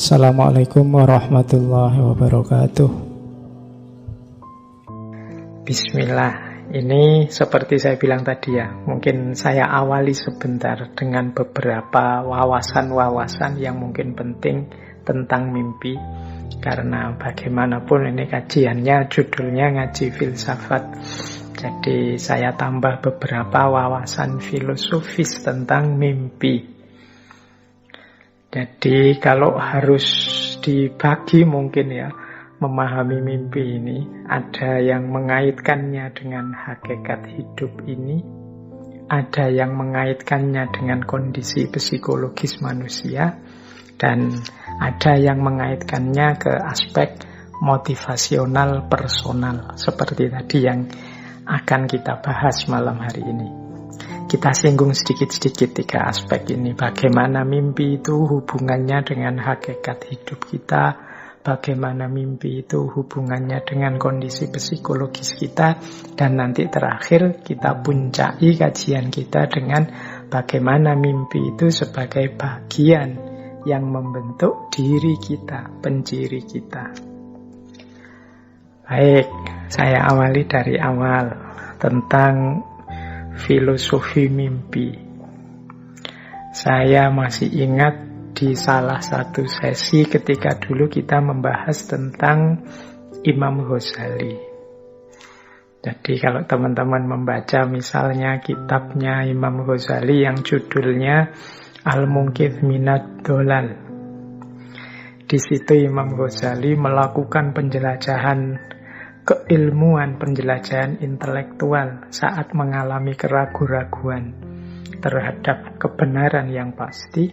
Assalamualaikum warahmatullahi wabarakatuh. Bismillah. Ini seperti saya bilang tadi ya, mungkin saya awali sebentar dengan beberapa wawasan-wawasan yang mungkin penting tentang mimpi. Karena bagaimanapun ini kajiannya, judulnya ngaji filsafat. Jadi saya tambah beberapa wawasan filosofis tentang mimpi. Jadi kalau harus dibagi mungkin ya, memahami mimpi ini, ada yang mengaitkannya dengan hakikat hidup ini, ada yang mengaitkannya dengan kondisi psikologis manusia, dan ada yang mengaitkannya ke aspek motivasional personal, seperti tadi yang akan kita bahas malam hari ini. Kita singgung sedikit-sedikit tiga aspek ini. Bagaimana mimpi itu hubungannya dengan hakikat hidup kita, bagaimana mimpi itu hubungannya dengan kondisi psikologis kita, dan nanti terakhir kita puncai kajian kita dengan bagaimana mimpi itu sebagai bagian yang membentuk diri kita, penciri kita. Baik, saya awali dari awal tentang filosofi mimpi. Saya masih ingat di salah satu sesi ketika dulu kita membahas tentang Imam Ghazali. Jadi kalau teman-teman membaca misalnya kitabnya Imam Ghazali yang judulnya Al-Munqidh Minad Dhalal, di situ Imam Ghazali melakukan penjelajahan keilmuan, penjelajahan intelektual saat mengalami keraguan-raguan terhadap kebenaran yang pasti.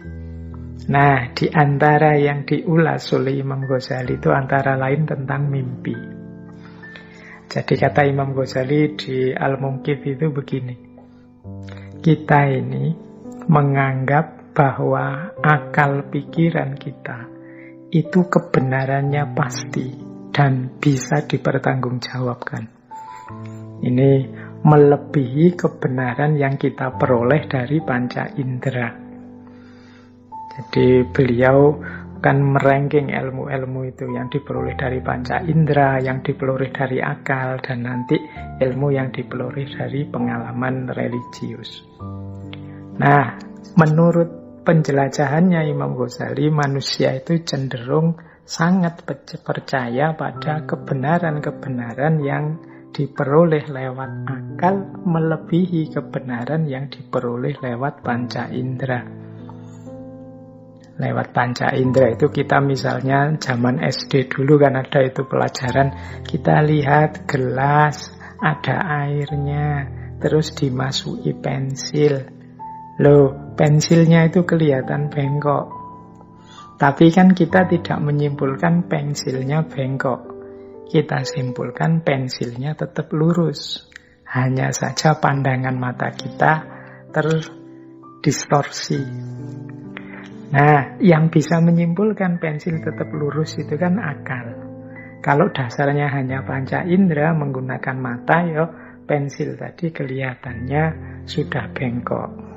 Nah, di antara yang diulas oleh Imam Ghazali itu antara lain tentang mimpi. Jadi kata Imam Ghazali di Al-Munqidh itu begini, kita ini menganggap bahwa akal pikiran kita itu kebenarannya pasti dan bisa dipertanggungjawabkan. Ini melebihi kebenaran yang kita peroleh dari panca indera. Jadi beliau kan meranking ilmu-ilmu itu yang diperoleh dari panca indera, yang diperoleh dari akal, dan nanti ilmu yang diperoleh dari pengalaman religius. Nah, menurut penjelajahannya Imam Ghazali, manusia itu cenderung sangat percaya pada kebenaran-kebenaran yang diperoleh lewat akal melebihi kebenaran yang diperoleh lewat panca indera. Lewat panca indera itu kita misalnya zaman SD dulu kan ada itu pelajaran, kita lihat gelas ada airnya, terus dimasuki pensil. Loh, pensilnya itu kelihatan bengkok. Tapi kan kita tidak menyimpulkan pensilnya bengkok. Kita simpulkan pensilnya tetap lurus. Hanya saja pandangan mata kita terdistorsi. Nah, yang bisa menyimpulkan pensil tetap lurus itu kan akal. Kalau dasarnya hanya panca indera menggunakan mata, ya pensil tadi kelihatannya sudah bengkok.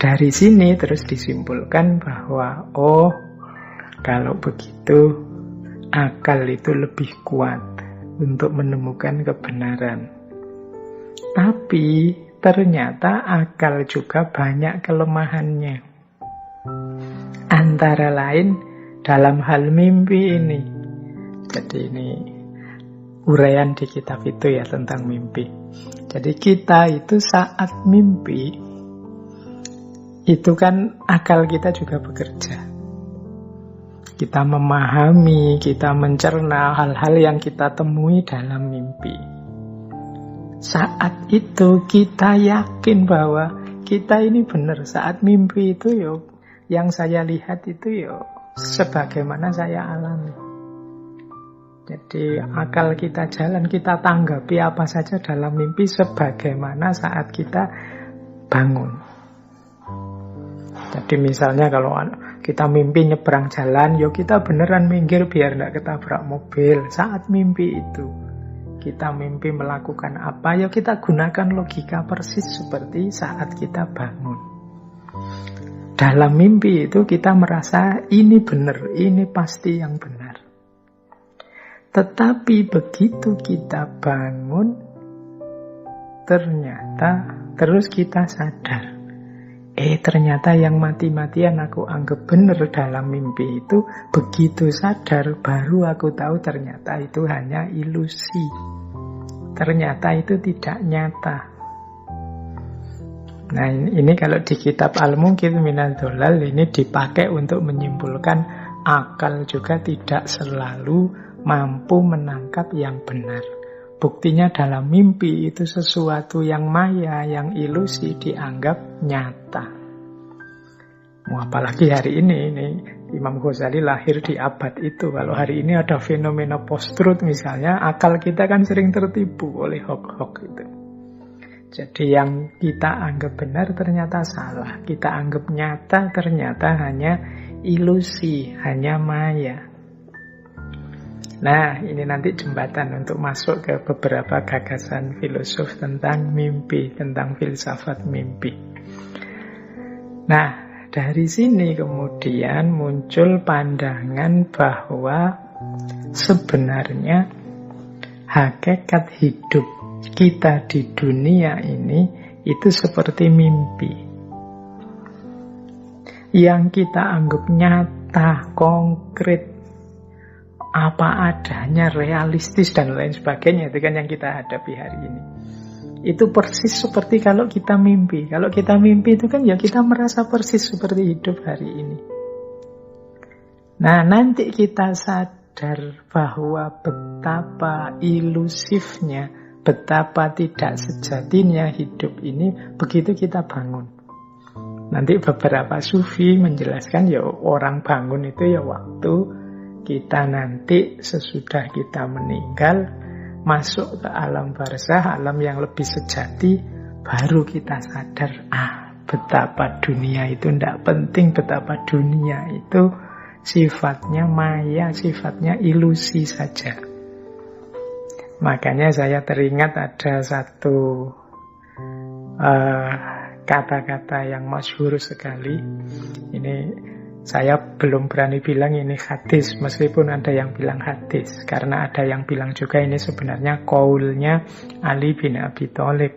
Dari sini terus disimpulkan bahwa kalau begitu akal itu lebih kuat untuk menemukan kebenaran. Tapi ternyata akal juga banyak kelemahannya. Antara lain dalam hal mimpi ini. Jadi ini uraian di kitab itu ya tentang mimpi. Jadi kita itu saat mimpi itu kan akal kita juga bekerja. Kita memahami, kita mencerna hal-hal yang kita temui dalam mimpi. Saat itu kita yakin bahwa kita ini benar. Saat mimpi itu yang saya lihat itu sebagaimana saya alami. Jadi akal kita jalan, kita tanggapi apa saja dalam mimpi sebagaimana saat kita bangun. Jadi misalnya kalau kita mimpi nyebrang jalan, kita beneran minggir biar tidak ketabrak mobil. Saat mimpi itu kita mimpi melakukan apa, kita gunakan logika persis seperti saat kita bangun. Dalam mimpi itu kita merasa ini benar, ini pasti yang benar. Tetapi begitu kita bangun, ternyata terus kita sadar, ternyata yang mati-matian aku anggap benar dalam mimpi itu, begitu sadar baru aku tahu ternyata itu hanya ilusi. Ternyata itu tidak nyata. Nah ini kalau di kitab Al-Munqidh Minadh Dhalal ini dipakai untuk menyimpulkan akal juga tidak selalu mampu menangkap yang benar. Buktinya dalam mimpi itu sesuatu yang maya, yang ilusi dianggap nyata. Apalagi hari ini Imam Ghazali lahir di abad itu. Kalau hari ini ada fenomena post-truth misalnya, akal kita kan sering tertipu oleh hoax-hoax itu. Jadi yang kita anggap benar ternyata salah. Kita anggap nyata ternyata hanya ilusi, hanya maya. Nah, ini nanti jembatan untuk masuk ke beberapa gagasan filosof tentang mimpi, tentang filsafat mimpi. Nah, dari sini kemudian muncul pandangan bahwa sebenarnya hakikat hidup kita di dunia ini itu seperti mimpi. Yang kita anggap nyata, konkret, apa adanya, realistis dan lain sebagainya, itu kan yang kita hadapi hari ini. Itu persis seperti kalau kita mimpi. Kalau kita mimpi itu kan ya kita merasa persis seperti hidup hari ini. Nah, nanti kita sadar bahwa betapa ilusifnya, betapa tidak sejatinya hidup ini begitu kita bangun. Nanti beberapa sufi menjelaskan ya orang bangun itu ya waktu kita nanti sesudah kita meninggal masuk ke alam barzah, alam yang lebih sejati, baru kita sadar, betapa dunia itu tidak penting, betapa dunia itu sifatnya maya, sifatnya ilusi saja. Makanya saya teringat ada satu kata-kata yang masyhur sekali. Ini saya belum berani bilang ini hadis, meskipun ada yang bilang hadis. Karena ada yang bilang juga ini sebenarnya qaulnya Ali bin Abi Thalib.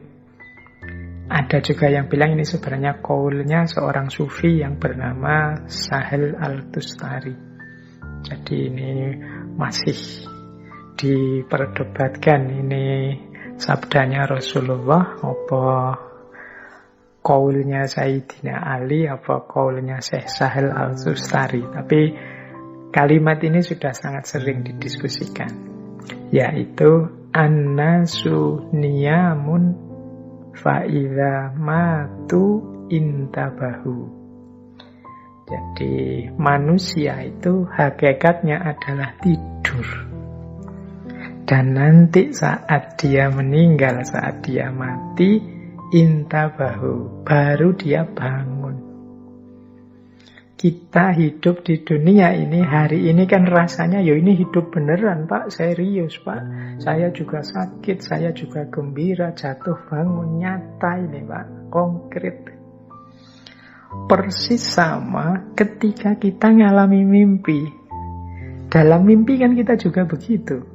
Ada juga yang bilang ini sebenarnya qaulnya seorang sufi yang bernama Sahel Al-Tustari. Jadi ini masih diperdebatkan, ini sabdanya Rasulullah apa qaulnya Sayyidina Ali apa qaulnya Syekh Sahel Al-Tustari. Tapi kalimat ini sudah sangat sering didiskusikan, yaitu annasu niyamun fa'idha matu intabahu. Jadi manusia itu hakikatnya adalah tidur. Dan nanti saat dia meninggal, saat dia mati, intabahu, baru dia bangun. Kita hidup di dunia ini, hari ini kan rasanya, ya ini hidup beneran Pak, serius Pak. Saya juga sakit, saya juga gembira, jatuh bangun, nyata ini Pak, konkret. Persis sama ketika kita ngalami mimpi. Dalam mimpi kan kita juga begitu.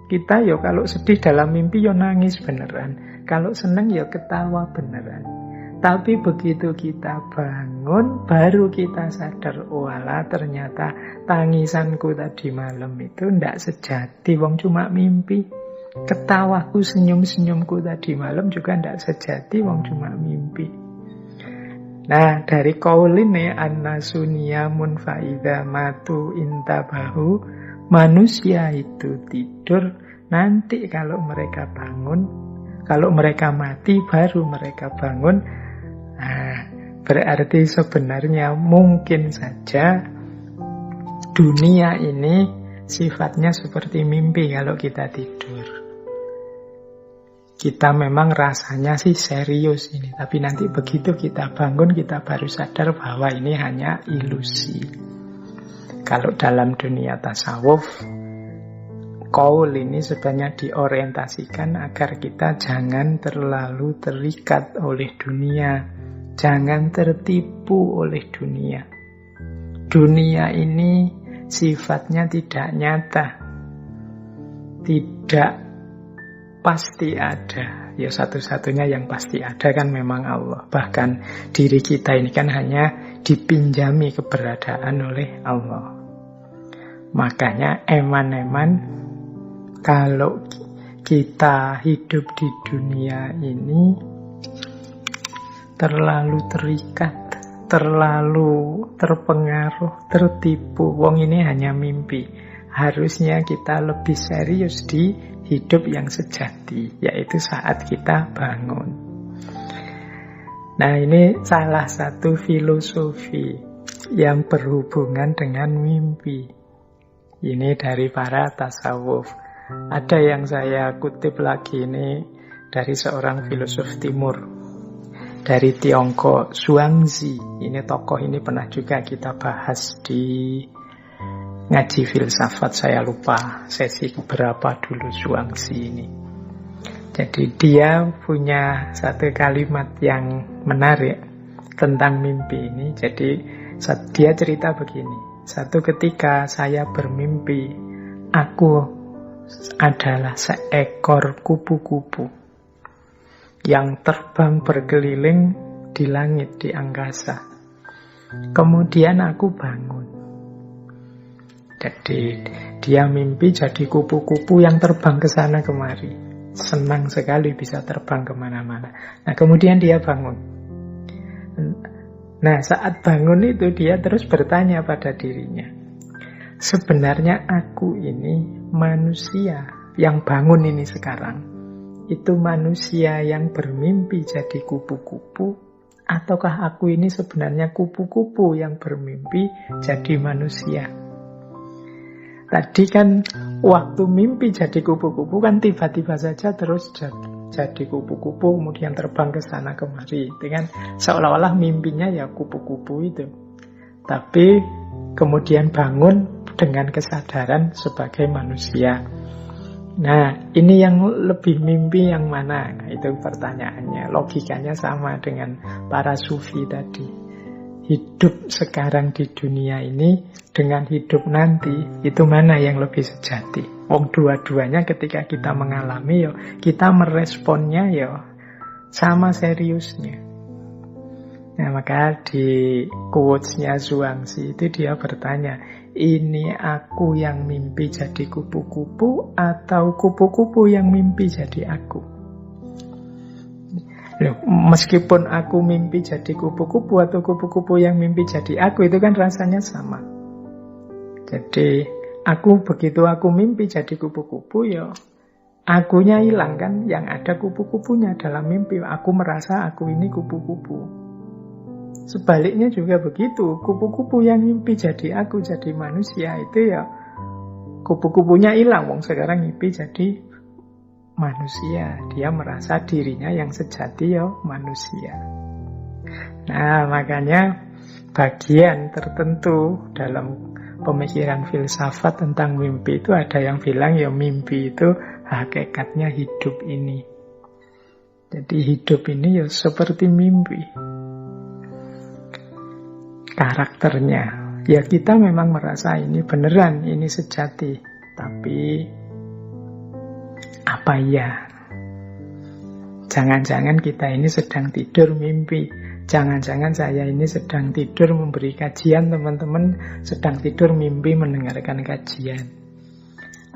Kita ya kalau sedih dalam mimpi ya nangis beneran. Kalau senang ya ketawa beneran. Tapi begitu kita bangun, baru kita sadar, walah ternyata tangisanku tadi malam itu ndak sejati, wong cuma mimpi. Ketawaku, senyum-senyumku tadi malam juga ndak sejati, wong cuma mimpi. Nah, dari qaul ini annasu niyamun fa'idha matu intabahu, manusia itu tidur, nanti kalau mereka bangun, kalau mereka mati baru mereka bangun. Nah, berarti sebenarnya mungkin saja dunia ini sifatnya seperti mimpi kalau kita tidur. Kita memang rasanya sih serius ini, tapi nanti begitu kita bangun kita baru sadar bahwa ini hanya ilusi. Kalau dalam dunia tasawuf, qaul ini sebenarnya diorientasikan agar kita jangan terlalu terikat oleh dunia. Jangan tertipu oleh dunia. Dunia ini sifatnya tidak nyata, tidak pasti ada. Ya satu-satunya yang pasti ada kan memang Allah. Bahkan diri kita ini kan hanya dipinjami keberadaan oleh Allah. Makanya eman-eman kalau kita hidup di dunia ini terlalu terikat, terlalu terpengaruh, tertipu. Wong ini hanya mimpi. Harusnya kita lebih serius di hidup yang sejati, yaitu saat kita bangun. Nah, ini salah satu filosofi yang berhubungan dengan mimpi. Ini dari para tasawuf. Ada yang saya kutip lagi ini dari seorang filosof timur, dari Tiongkok, Zhuangzi. Ini tokoh ini pernah juga kita bahas di ngaji filsafat, saya lupa sesi berapa dulu Zhuangzi ini. Jadi dia punya satu kalimat yang menarik tentang mimpi ini. Jadi dia cerita begini. Satu ketika saya bermimpi, aku adalah seekor kupu-kupu yang terbang berkeliling di langit, di angkasa. Kemudian aku bangun. Jadi dia mimpi jadi kupu-kupu yang terbang ke sana kemari. Senang sekali bisa terbang kemana-mana. Nah kemudian dia bangun. Nah saat bangun itu dia terus bertanya pada dirinya, sebenarnya aku ini manusia yang bangun ini sekarang, itu manusia yang bermimpi jadi kupu-kupu, ataukah aku ini sebenarnya kupu-kupu yang bermimpi jadi manusia? Tadi kan waktu mimpi jadi kupu-kupu kan tiba-tiba saja terus jadi kupu-kupu kemudian terbang ke sana kemari. Itu kan seolah-olah mimpinya ya kupu-kupu itu. Tapi kemudian bangun dengan kesadaran sebagai manusia. Nah, ini yang lebih mimpi yang mana? Nah, itu pertanyaannya. Logikanya sama dengan para sufi tadi. Hidup sekarang di dunia ini dengan hidup nanti, itu mana yang lebih sejati? Wong dua-duanya ketika kita mengalami, yo, kita meresponnya yo sama seriusnya. Nah, maka di quotes-nya Zhuangzi itu dia bertanya, ini aku yang mimpi jadi kupu-kupu atau kupu-kupu yang mimpi jadi aku? Loh, meskipun aku mimpi jadi kupu-kupu atau kupu-kupu yang mimpi jadi aku, itu kan rasanya sama. Jadi begitu aku mimpi jadi kupu-kupu, ya akunya hilang kan, yang ada kupu-kupunya dalam mimpi. Aku merasa aku ini kupu-kupu. Sebaliknya juga begitu, kupu-kupu yang mimpi jadi aku, jadi manusia, itu ya kupu-kupunya hilang. Wong sekarang mimpi jadi manusia, dia merasa dirinya yang sejati ya manusia. Nah, makanya bagian tertentu dalam pemikiran filsafat tentang mimpi itu ada yang bilang ya mimpi itu hakikatnya hidup ini. Jadi hidup ini ya seperti mimpi. Karakternya ya kita memang merasa ini beneran, ini sejati, tapi apa ya? Jangan-jangan kita ini sedang tidur mimpi. Jangan-jangan saya ini sedang tidur memberi kajian, teman-teman sedang tidur mimpi mendengarkan kajian.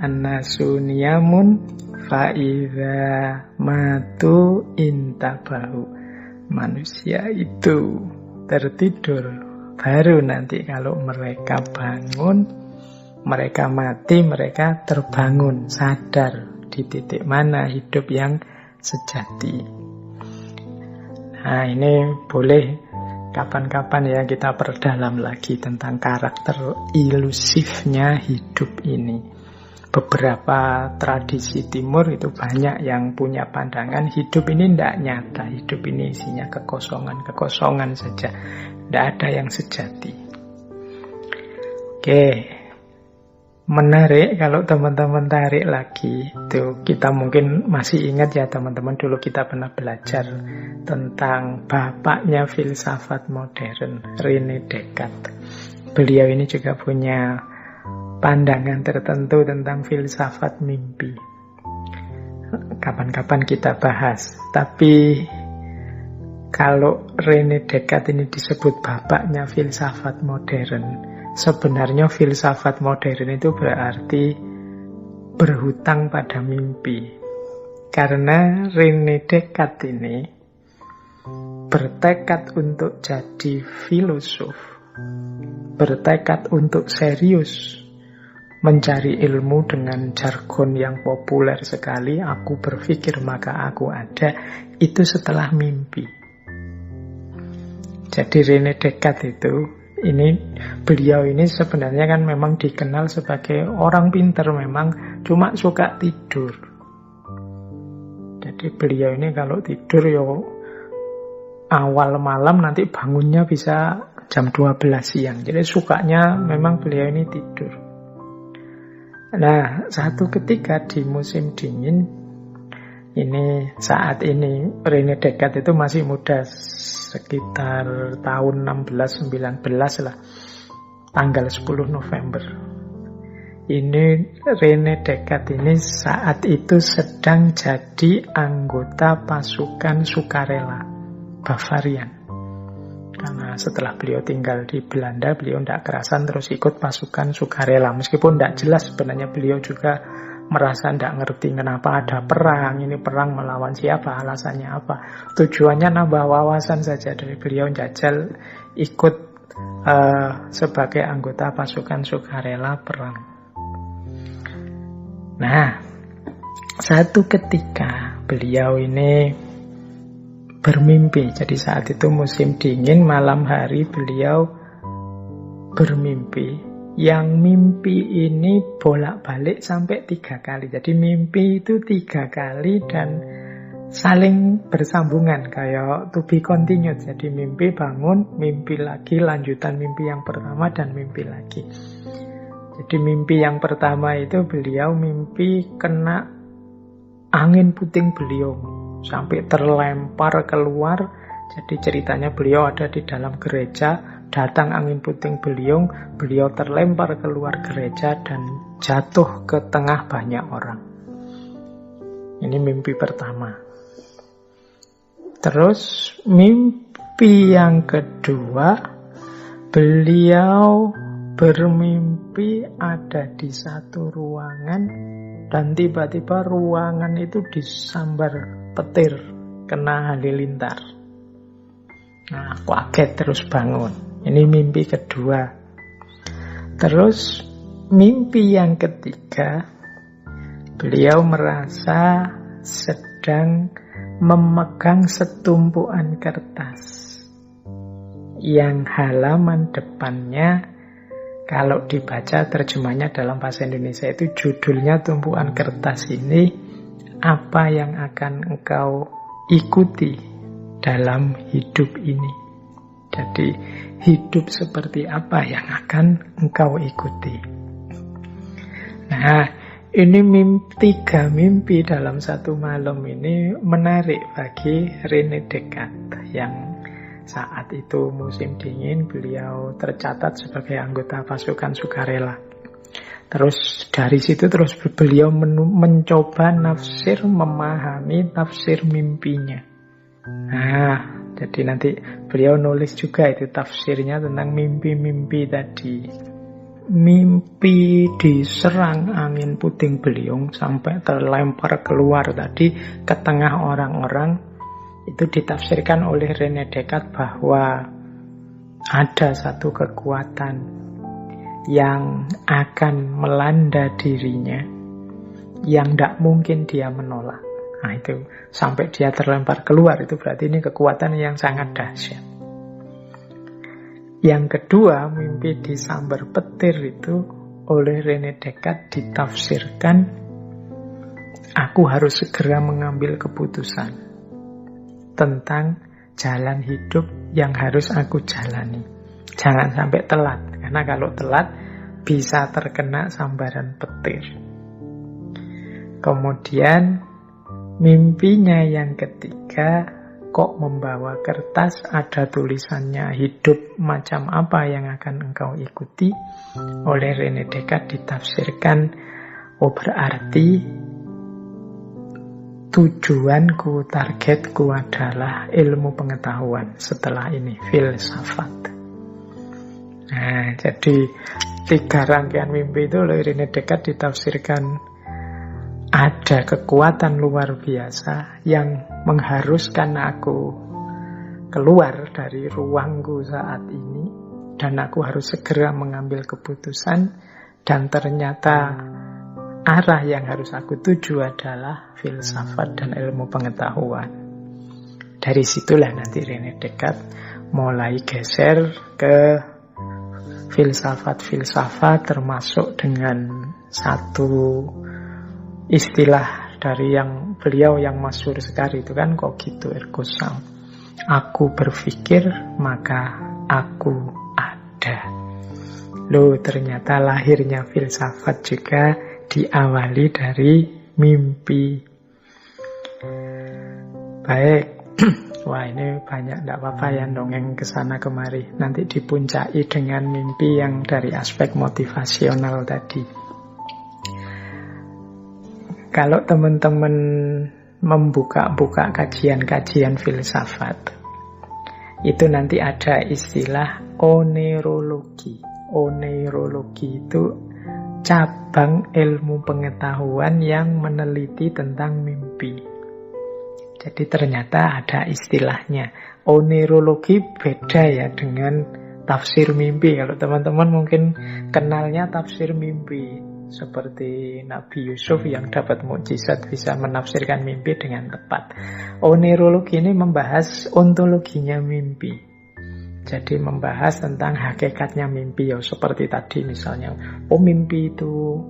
An-nasu niyamun fa'idha matu intabahu. Manusia itu tertidur, baru nanti kalau mereka bangun, mereka mati, mereka terbangun, sadar di titik mana hidup yang sejati. Nah, ini boleh kapan-kapan ya kita perdalam lagi tentang karakter ilusifnya hidup ini. Beberapa tradisi timur itu banyak yang punya pandangan hidup ini tidak nyata, hidup ini isinya kekosongan saja, tidak ada yang sejati. Oke. Menarik kalau teman-teman tarik lagi. Itu kita mungkin masih ingat ya teman-teman, dulu kita pernah belajar tentang bapaknya filsafat modern, René Descartes. Beliau ini juga punya pandangan tertentu tentang filsafat mimpi. Kapan-kapan kita bahas. Tapi kalau René Descartes ini disebut bapaknya filsafat modern, sebenarnya filsafat modern itu berarti berhutang pada mimpi. Karena René Descartes ini bertekad untuk jadi filosof, bertekad untuk serius mencari ilmu dengan jargon yang populer sekali, aku berpikir maka aku ada, itu setelah mimpi. Jadi René Descartes itu, beliau ini sebenarnya kan memang dikenal sebagai orang pintar, memang cuma suka tidur. Jadi beliau ini kalau tidur awal malam, nanti bangunnya bisa jam 12 siang. Jadi sukanya memang beliau ini tidur. Nah, satu ketika di musim dingin, saat ini René Descartes itu masih muda, sekitar tahun 16-19 lah, tanggal 10 November. Ini René Descartes ini saat itu sedang jadi anggota pasukan sukarela Bavarian. Karena setelah beliau tinggal di Belanda, beliau tidak kerasan terus ikut pasukan sukarela. Meskipun tidak jelas sebenarnya, beliau juga merasa tidak ngerti kenapa ada perang, ini perang melawan siapa, alasannya apa. Tujuannya nambah wawasan saja dari beliau jajal ikut sebagai anggota pasukan sukarela perang. Nah, satu ketika beliau ini bermimpi. Jadi saat itu musim dingin, malam hari beliau bermimpi. Yang mimpi ini bolak-balik sampai 3 kali. Jadi mimpi itu 3 kali dan saling bersambungan, kayak to be continued. Jadi mimpi bangun, mimpi lagi, lanjutan mimpi yang pertama dan mimpi lagi. Jadi mimpi yang pertama itu beliau mimpi kena angin puting beliung sampai terlempar keluar. Jadi ceritanya beliau ada di dalam gereja, datang angin puting beliung, beliau terlempar keluar gereja dan jatuh ke tengah banyak orang. Ini mimpi pertama. Terus mimpi yang kedua, beliau bermimpi ada di satu ruangan dan tiba-tiba ruangan itu disambar petir, kena halilintar. Nah, kaget terus bangun. Ini mimpi kedua. Terus mimpi yang ketiga, beliau merasa sedang memegang setumpuan kertas yang halaman depannya, kalau dibaca terjemahnya dalam bahasa Indonesia itu judulnya tumpuan kertas ini, apa yang akan engkau ikuti dalam hidup ini. Jadi hidup seperti apa yang akan engkau ikuti. Nah, ini 3 mimpi dalam satu malam ini menarik bagi René Descartes yang saat itu musim dingin, beliau tercatat sebagai anggota pasukan sukarela. Terus dari situ terus beliau mencoba memahami tafsir mimpinya. Nah, jadi nanti beliau nulis juga itu tafsirnya tentang mimpi-mimpi tadi. Mimpi diserang angin puting beliung sampai terlempar keluar tadi ke tengah orang-orang, itu ditafsirkan oleh René Descartes bahwa ada satu kekuatan yang akan melanda dirinya yang tidak mungkin dia menolak. Nah itu, sampai dia terlempar keluar, itu berarti ini kekuatan yang sangat dahsyat. Yang kedua, mimpi disambar petir itu oleh René Descartes ditafsirkan, aku harus segera mengambil keputusan tentang jalan hidup yang harus aku jalani. Jangan sampai telat, karena kalau telat bisa terkena sambaran petir. Kemudian mimpinya yang ketiga, kok membawa kertas, ada tulisannya, hidup macam apa yang akan engkau ikuti. Oleh René Descartes ditafsirkan, oh berarti tujuanku, targetku adalah ilmu pengetahuan, setelah ini filsafat. Nah, jadi 3 rangkaian mimpi itu oleh René Descartes ditafsirkan ada kekuatan luar biasa yang mengharuskan aku keluar dari ruangku saat ini, dan aku harus segera mengambil keputusan, dan ternyata arah yang harus aku tuju adalah filsafat dan ilmu pengetahuan. Dari situlah nanti René Descartes mulai geser ke filsafat-filsafat, termasuk dengan satu istilah dari yang beliau yang masyhur sekali itu kan cogito ergo sum. Aku berpikir maka aku ada. Loh, ternyata lahirnya filsafat juga diawali dari mimpi. Baik. Wah, ini banyak, tidak apa-apa ya dongeng kesana kemari. Nanti dipuncai dengan mimpi yang dari aspek motivasional tadi. Kalau teman-teman membuka-buka kajian-kajian filsafat, itu nanti ada istilah oneirologi. Oneirologi itu cabang ilmu pengetahuan yang meneliti tentang mimpi. Jadi ternyata ada istilahnya. Oneirologi beda ya dengan tafsir mimpi. Kalau teman-teman mungkin kenalnya tafsir mimpi, seperti Nabi Yusuf yang dapat mukjizat bisa menafsirkan mimpi dengan tepat. Oneirologi ini membahas ontologinya mimpi. Jadi membahas tentang hakikatnya mimpi ya, seperti tadi misalnya, oh mimpi itu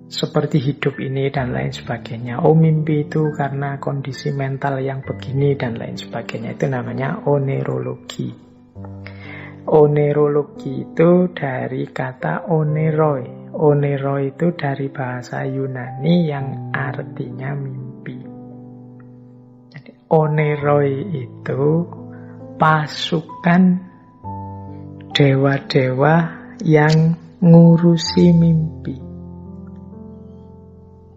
seperti hidup ini dan lain sebagainya. Oh mimpi itu karena kondisi mental yang begini dan lain sebagainya. Itu namanya oneirologi. Oneirologi itu dari kata oneiroi. Oneiroi itu dari bahasa Yunani yang artinya mimpi. Jadi oneiroi itu pasukan dewa-dewa yang ngurusi mimpi.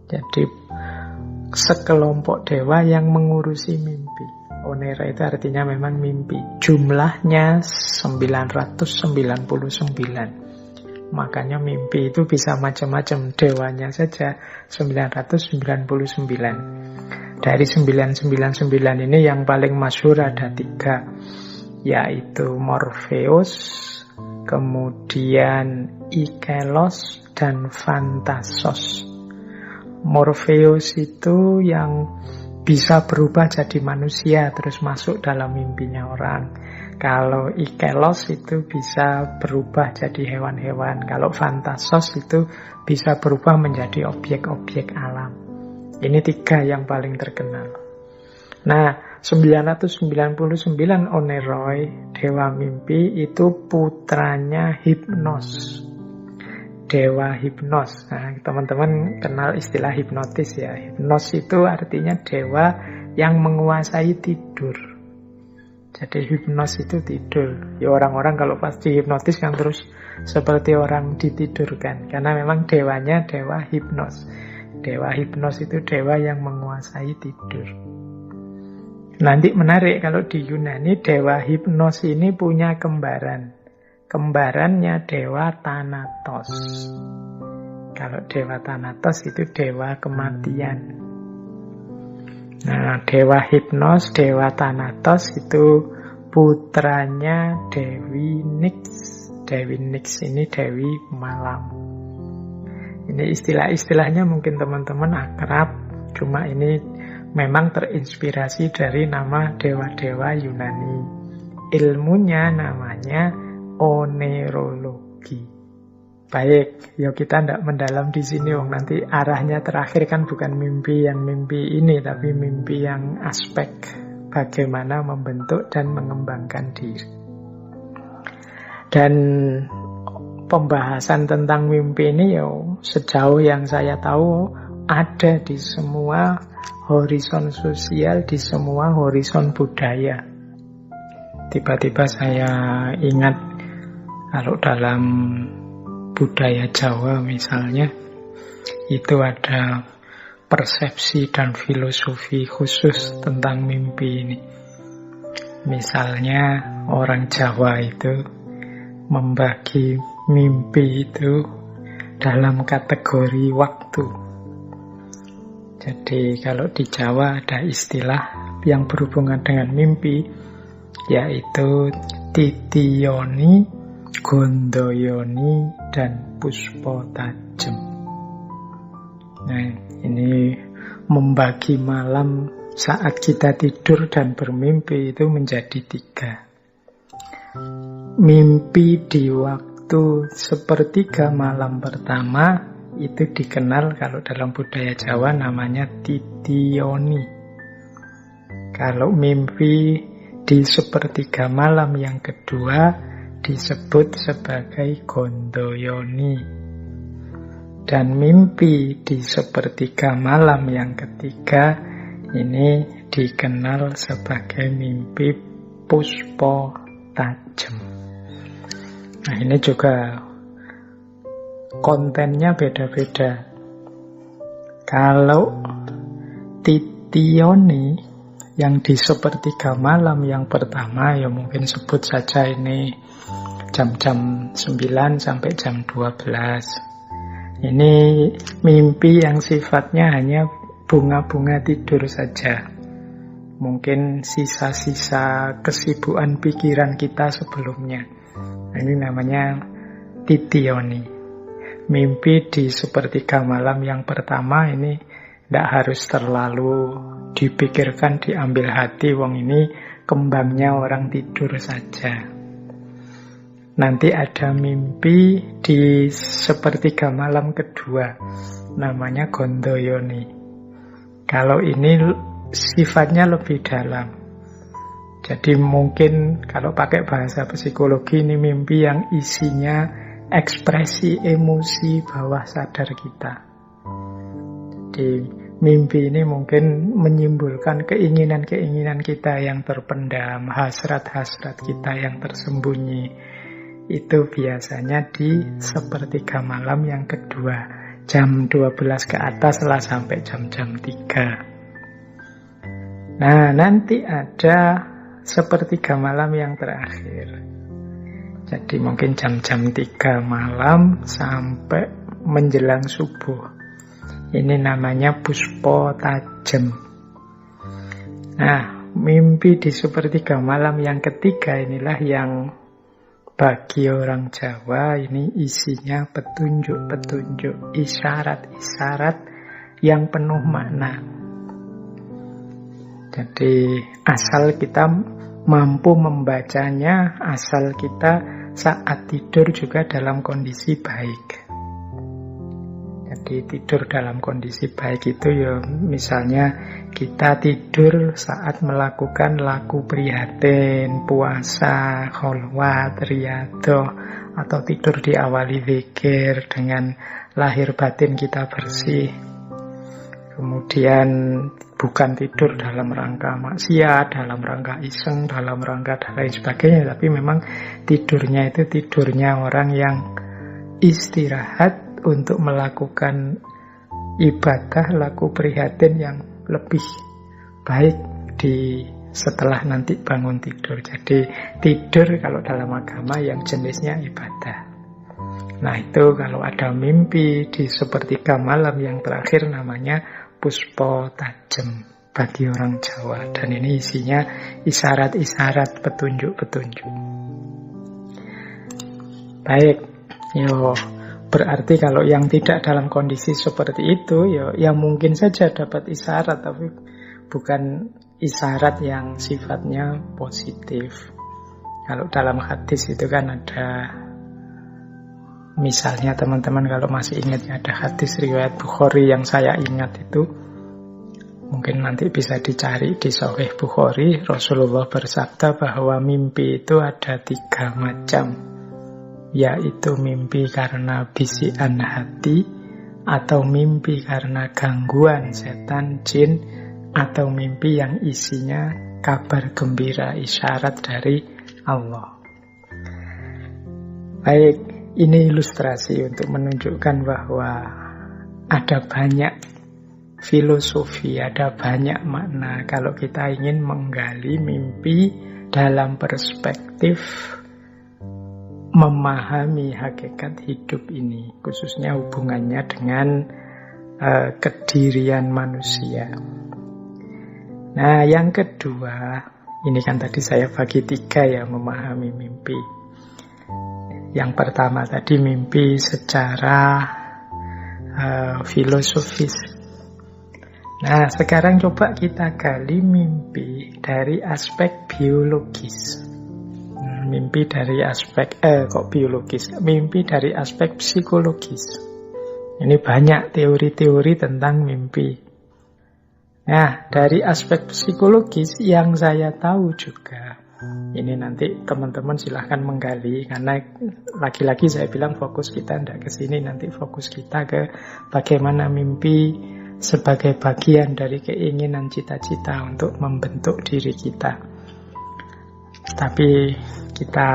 Jadi sekelompok dewa yang mengurusi mimpi. Oneira itu artinya memang mimpi. Jumlahnya 999. Makanya mimpi itu bisa macam-macam. Dewanya saja 999. Dari 999 ini yang paling masyhur ada 3, yaitu Morpheus, kemudian Ikelos, dan Phantasos. Morpheus itu yang bisa berubah jadi manusia terus masuk dalam mimpinya orang. Kalau Ikelos itu bisa berubah jadi hewan-hewan. Kalau Phantasos itu bisa berubah menjadi objek-objek alam. Ini 3 yang paling terkenal. Nah, 999 oneiroi, dewa mimpi, itu putranya Hipnos. Dewa Hipnos. Nah, teman-teman kenal istilah hipnotis ya. Hipnos itu artinya dewa yang menguasai tidur. Jadi hipnos itu tidur. Ya orang-orang kalau pas dihipnotis kan terus seperti orang ditidurkan. Karena memang dewanya dewa hipnos. Dewa hipnos itu dewa yang menguasai tidur. Nanti menarik kalau di Yunani dewa hipnos ini punya kembaran. Kembarannya dewa Thanatos. Kalau dewa Thanatos itu dewa kematian. Nah, dewa Hipnos, dewa Thanatos itu putranya Dewi Nyx. Dewi Nyx ini dewi malam. Ini istilah-istilahnya mungkin teman-teman akrab, cuma ini memang terinspirasi dari nama dewa-dewa Yunani. Ilmunya namanya oneirologi. Baik, ya kita tidak mendalam di sini, nanti arahnya terakhir kan bukan mimpi yang mimpi ini, tapi mimpi yang aspek bagaimana membentuk dan mengembangkan diri. Dan pembahasan tentang mimpi ini ya sejauh yang saya tahu ada di semua horizon sosial, di semua horizon budaya. Tiba-tiba saya ingat kalau dalam budaya Jawa misalnya, itu ada persepsi dan filosofi khusus tentang mimpi ini. Misalnya orang Jawa itu membagi mimpi itu dalam kategori waktu. Jadi kalau di Jawa ada istilah yang berhubungan dengan mimpi, yaitu titiyoni, gondoyoni, dan puspo tajem. Nah, ini membagi malam saat kita tidur dan bermimpi itu menjadi 3. Mimpi di waktu sepertiga malam pertama itu dikenal kalau dalam budaya Jawa namanya titiyoni. Kalau mimpi di sepertiga malam yang kedua disebut sebagai gondoyoni. Dan mimpi di sepertiga malam yang ketiga ini dikenal sebagai mimpi puspo tajem. Nah, ini juga kontennya beda-beda. Kalau titiyoni yang di sepertiga malam yang pertama, ya mungkin sebut saja ini jam-jam 9 sampai jam 12. Ini mimpi yang sifatnya hanya bunga-bunga tidur saja. Mungkin sisa-sisa kesibukan pikiran kita sebelumnya. Ini namanya titiyoni. Mimpi di sepertiga malam yang pertama ini tidak harus terlalu dipikirkan, diambil hati. Wong ini kembangnya orang tidur saja. Nanti ada mimpi di sepertiga malam kedua, namanya gondoyoni. Kalau ini sifatnya lebih dalam. Jadi mungkin kalau pakai bahasa psikologi ini mimpi yang isinya ekspresi emosi bawah sadar kita. Jadi mimpi ini mungkin menyimpulkan keinginan-keinginan kita yang terpendam, hasrat-hasrat kita yang tersembunyi. Itu biasanya di sepertiga malam yang kedua, jam 12 ke atas lah sampai jam-jam 3. Nah, nanti ada sepertiga malam yang terakhir. Jadi mungkin jam-jam 3 malam sampai menjelang subuh. Ini namanya puspo tajem. Nah, mimpi di sepertiga malam yang ketiga inilah yang bagi orang Jawa ini isinya petunjuk-petunjuk, isyarat-isyarat yang penuh makna. Jadi asal kita mampu membacanya, asal kita saat tidur juga dalam kondisi baik. Jadi tidur dalam kondisi baik itu ya misalnya kita tidur saat melakukan laku prihatin, puasa, kholwat, riyadhah, atau tidur diawali zikir dengan lahir batin kita bersih. Kemudian bukan tidur dalam rangka maksiat, dalam rangka iseng, dalam rangka dan lain sebagainya, tapi memang tidurnya itu tidurnya orang yang istirahat untuk melakukan ibadah laku prihatin yang lebih baik di setelah nanti bangun tidur. Jadi tidur kalau dalam agama yang jenisnya ibadah. Nah itu kalau ada mimpi di sepertiga malam yang terakhir namanya puspo tajem bagi orang Jawa. Dan ini isinya isyarat-isyarat, petunjuk-petunjuk. Baik, berarti kalau yang tidak dalam kondisi seperti itu, ya mungkin saja dapat isyarat, tapi bukan isyarat yang sifatnya positif. Kalau dalam hadis itu kan ada, misalnya teman-teman kalau masih ingat ada hadis riwayat Bukhari yang saya ingat itu, mungkin nanti bisa dicari di Sahih Bukhari. Rasulullah bersabda bahwa mimpi itu ada 3 macam. yaitu mimpi karena bisikan hati, atau mimpi karena gangguan setan, jin, atau mimpi yang isinya kabar gembira, isyarat dari Allah. Baik, ini ilustrasi untuk menunjukkan bahwa ada banyak filosofi, ada banyak makna kalau kita ingin menggali mimpi dalam perspektif memahami hakikat hidup ini, khususnya hubungannya dengan kedirian manusia. Nah, yang kedua, ini kan tadi saya bagi 3 ya memahami mimpi. Yang pertama tadi mimpi secara filosofis. Nah, sekarang coba kita gali mimpi dari aspek biologis. Mimpi dari aspek biologis? Mimpi dari aspek psikologis. Ini banyak teori-teori tentang mimpi. Nah, dari aspek psikologis yang saya tahu juga, ini nanti teman-teman silahkan menggali, karena lagi-lagi saya bilang fokus kita tidak ke sini, nanti fokus kita ke bagaimana mimpi sebagai bagian dari keinginan cita-cita untuk membentuk diri kita. Tapi kita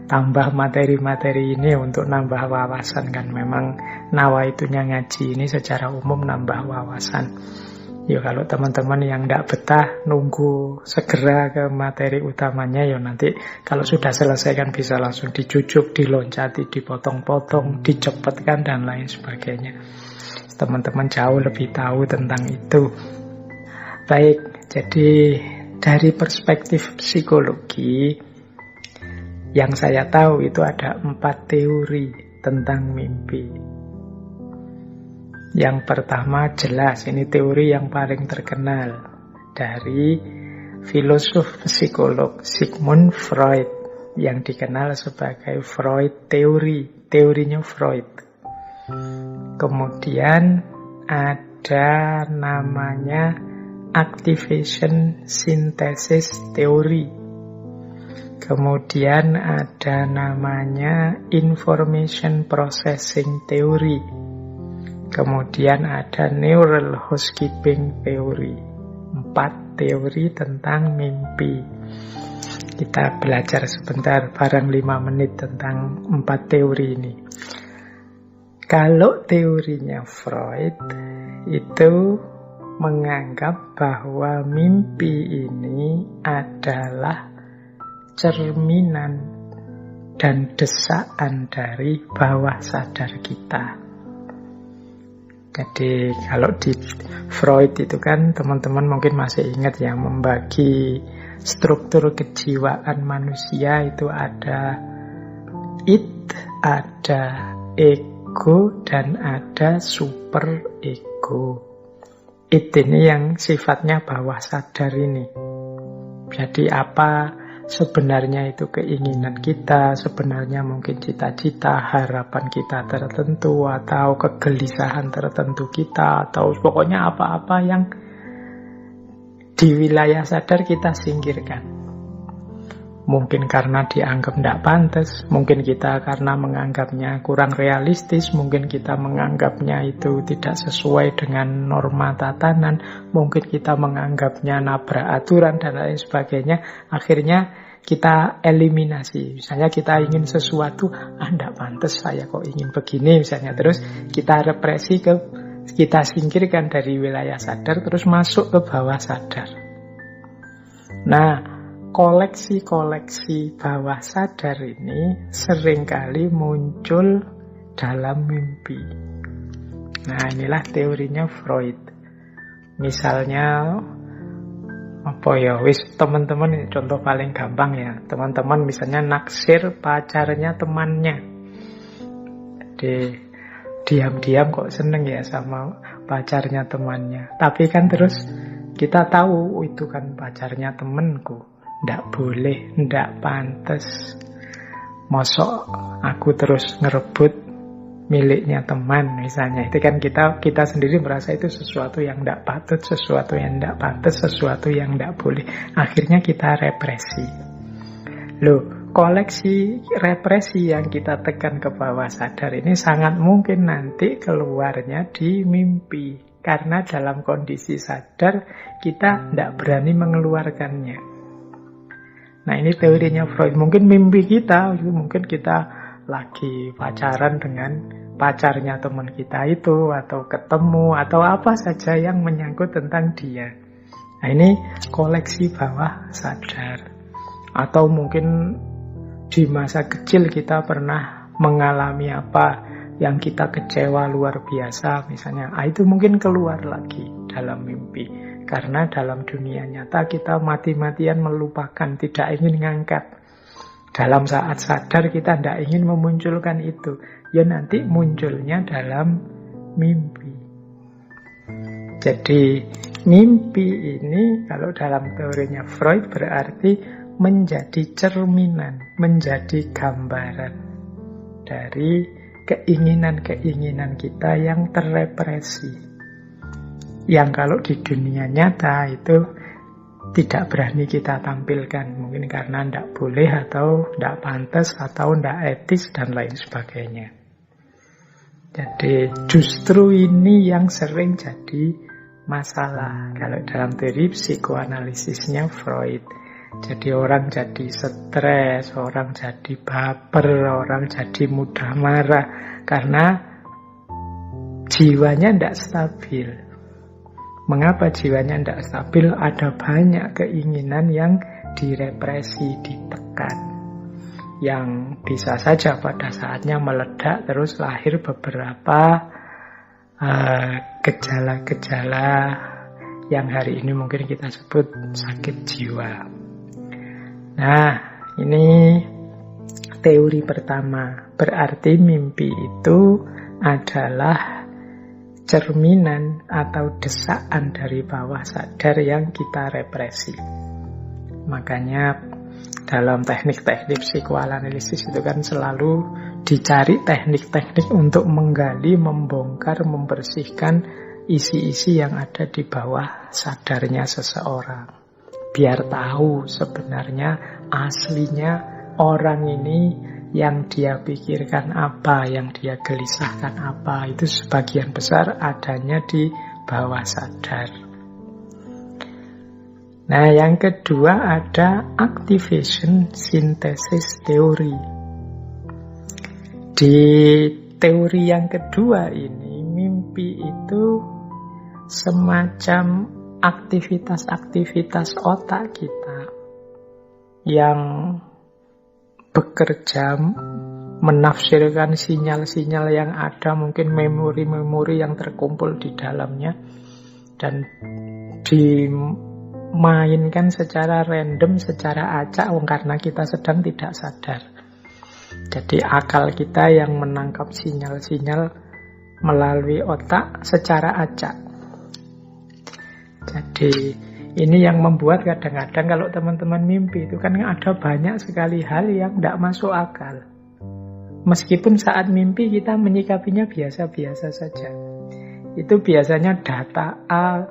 tambah materi-materi ini untuk nambah wawasan, kan memang nawaitunya ngaji ini secara umum nambah wawasan. Ya kalau teman-teman yang tidak betah nunggu segera ke materi utamanya, ya nanti kalau sudah selesai kan bisa langsung dicucuk, diloncati, dipotong-potong, dicepetkan dan lain sebagainya. Teman-teman jauh lebih tahu tentang itu. Baik, jadi dari perspektif psikologi yang saya tahu itu ada 4 teori tentang mimpi. Yang pertama jelas, ini teori yang paling terkenal dari filosof psikolog Sigmund Freud yang dikenal sebagai Freud teori, teorinya Freud. Kemudian ada namanya activation synthesis theory. Kemudian ada namanya information processing theory. Kemudian ada neural housekeeping theory. 4 teori tentang mimpi. Kita belajar sebentar, barang 5 menit tentang 4 teori ini. Kalau teorinya Freud itu menganggap bahwa mimpi ini adalah cerminan dan desaan dari bawah sadar kita. Jadi kalau di Freud itu kan teman-teman mungkin masih ingat ya, membagi struktur kejiwaan manusia itu ada id, ada ego, dan ada super ego. Id ini yang sifatnya bawah sadar ini. Jadi apa sebenarnya itu keinginan kita, sebenarnya mungkin cita-cita, harapan kita tertentu, atau kegelisahan tertentu kita, atau pokoknya apa-apa yang di wilayah sadar kita singkirkan. Mungkin karena dianggap tidak pantas, mungkin kita karena menganggapnya kurang realistis, mungkin kita menganggapnya itu tidak sesuai dengan norma tatanan, mungkin kita menganggapnya nabrak aturan dan lain sebagainya. Akhirnya kita eliminasi. Misalnya kita ingin sesuatu, tidak pantas saya kok ingin begini misalnya. Terus kita represi, kita singkirkan dari wilayah sadar, terus masuk ke bawah sadar. Nah, koleksi-koleksi bawah sadar ini seringkali muncul dalam mimpi. Nah, inilah teorinya Freud. Misalnya, teman-teman, ini contoh paling gampang ya. Teman-teman misalnya naksir pacarnya temannya. Diam-diam kok seneng ya sama pacarnya temannya. Tapi kan terus kita tahu, itu kan pacarnya temanku. Nggak boleh, nggak pantas. Mosok aku terus ngerebut miliknya teman misalnya. Itu kan kita sendiri merasa itu sesuatu yang nggak patut, sesuatu yang nggak pantas, sesuatu yang nggak boleh. Akhirnya kita represi. Loh, koleksi represi yang kita tekan ke bawah sadar ini sangat mungkin nanti keluarnya di mimpi. Karena dalam kondisi sadar kita tidak berani mengeluarkannya. Nah ini teorinya Freud. Mungkin mimpi kita, mungkin kita lagi pacaran dengan pacarnya teman kita itu, atau ketemu, atau apa saja yang menyangkut tentang dia. Nah ini koleksi bawah sadar. Atau mungkin di masa kecil kita pernah mengalami apa yang kita kecewa luar biasa misalnya, itu mungkin keluar lagi dalam mimpi. Karena dalam dunia nyata kita mati-matian melupakan, tidak ingin ngangkat. Dalam saat sadar kita tidak ingin memunculkan itu, ya nanti munculnya dalam mimpi. Jadi mimpi ini kalau dalam teorinya Freud berarti menjadi cerminan, menjadi gambaran dari keinginan-keinginan kita yang terrepresi. Yang kalau di dunia nyata itu tidak berani kita tampilkan. Mungkin karena tidak boleh atau tidak pantas atau tidak etis dan lain sebagainya. Jadi justru ini yang sering jadi masalah. Kalau dalam teori psikoanalisisnya Freud. Jadi orang jadi stres, orang jadi baper, orang jadi mudah marah karena jiwanya tidak stabil. Mengapa jiwanya tidak stabil? Ada banyak keinginan yang direpresi, ditekan, yang bisa saja pada saatnya meledak terus lahir beberapa gejala-gejala yang hari ini mungkin kita sebut sakit jiwa. Nah, ini teori pertama. Berarti mimpi itu adalah cerminan atau desaan dari bawah sadar yang kita represi. Makanya dalam teknik-teknik psikoanalisis itu kan selalu dicari teknik-teknik untuk menggali, membongkar, membersihkan isi-isi yang ada di bawah sadarnya seseorang. Biar tahu sebenarnya aslinya orang ini yang dia pikirkan apa, yang dia gelisahkan apa, itu sebagian besar adanya di bawah sadar. Nah, yang kedua ada activation synthesis theory. Di teori yang kedua ini, mimpi itu semacam aktivitas-aktivitas otak kita yang bekerja menafsirkan sinyal-sinyal yang ada, mungkin memori-memori yang terkumpul di dalamnya, dan dimainkan secara random, secara acak, karena kita sedang tidak sadar. Jadi akal kita yang menangkap sinyal-sinyal melalui otak secara acak. Jadi ini yang membuat kadang-kadang kalau teman-teman mimpi itu kan ada banyak sekali hal yang tidak masuk akal. Meskipun saat mimpi kita menyikapinya biasa-biasa saja. Itu biasanya data A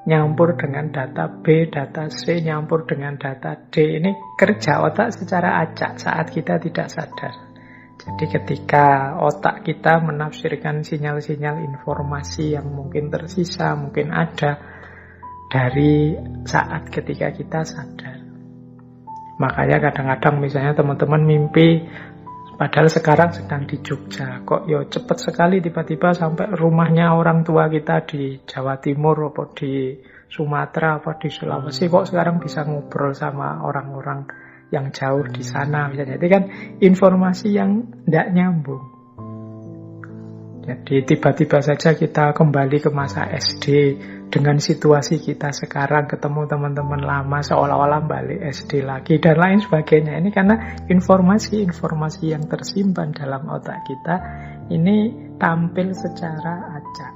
nyampur dengan data B, data C nyampur dengan data D. Ini kerja otak secara acak saat kita tidak sadar. Jadi ketika otak kita menafsirkan sinyal-sinyal informasi yang mungkin tersisa, mungkin ada dari saat ketika kita sadar. Makanya kadang-kadang misalnya teman-teman mimpi padahal sekarang sedang di Jogja, kok cepet sekali tiba-tiba sampai rumahnya orang tua kita di Jawa Timur atau di Sumatera atau di Sulawesi, kok sekarang bisa ngobrol sama orang-orang yang jauh di sana misalnya. Itu kan informasi yang tidak nyambung. Jadi tiba-tiba saja kita kembali ke masa SD dengan situasi kita sekarang, ketemu teman-teman lama seolah-olah balik SD lagi dan lain sebagainya. Ini karena informasi-informasi yang tersimpan dalam otak kita ini tampil secara acak.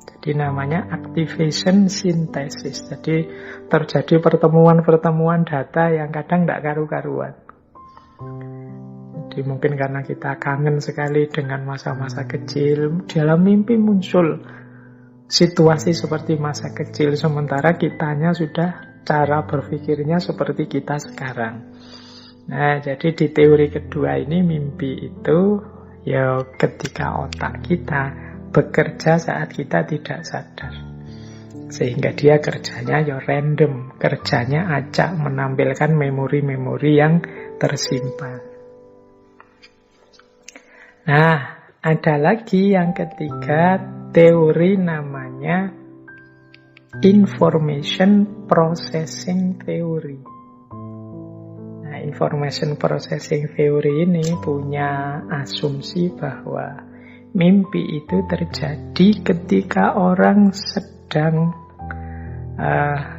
Jadi namanya activation synthesis. Jadi terjadi pertemuan-pertemuan data yang kadang tidak karu-karuan. Jadi mungkin karena kita kangen sekali dengan masa-masa kecil, dalam mimpi muncul situasi seperti masa kecil, sementara kitanya sudah cara berpikirnya seperti kita sekarang. Nah, jadi di teori kedua ini mimpi itu ya ketika otak kita bekerja saat kita tidak sadar. Sehingga dia kerjanya ya random, kerjanya acak menampilkan memori-memori yang tersimpan. Nah, ada lagi yang ketiga, teori namanya Information Processing Theory. Nah, Information Processing Theory ini punya asumsi bahwa mimpi itu terjadi ketika orang sedang,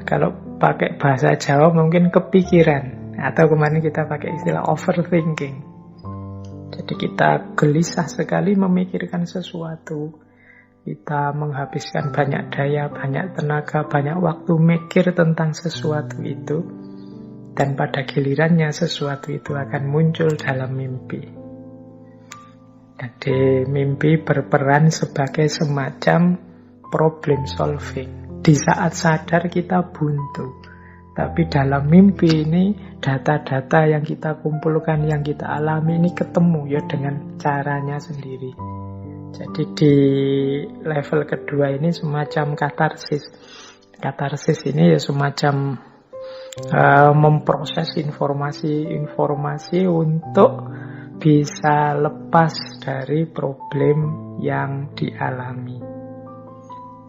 kalau pakai bahasa Jawa mungkin kepikiran, atau kemarin kita pakai istilah overthinking. Jadi kita gelisah sekali memikirkan sesuatu. Kita menghabiskan banyak daya, banyak tenaga, banyak waktu mikir tentang sesuatu itu. Dan pada gilirannya sesuatu itu akan muncul dalam mimpi. Jadi mimpi berperan sebagai semacam problem solving. Di saat sadar kita buntu. Tapi dalam mimpi ini data-data yang kita kumpulkan, yang kita alami ini ketemu ya dengan caranya sendiri. Jadi di level kedua ini semacam katarsis. Katarsis ini ya semacam memproses informasi-informasi untuk bisa lepas dari problem yang dialami.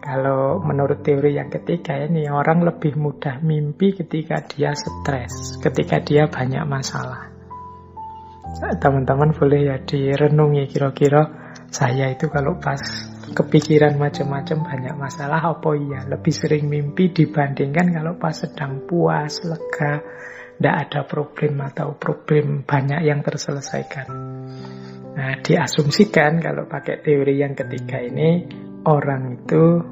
Kalau menurut teori yang ketiga ini, orang lebih mudah mimpi ketika dia stres, ketika dia banyak masalah. Teman-teman boleh ya direnungi, kira-kira saya itu kalau pas kepikiran macam-macam banyak masalah, apa iya lebih sering mimpi dibandingkan kalau pas sedang puas, lega, tidak ada problem atau problem banyak yang terselesaikan. Nah, diasumsikan kalau pakai teori yang ketiga ini, orang itu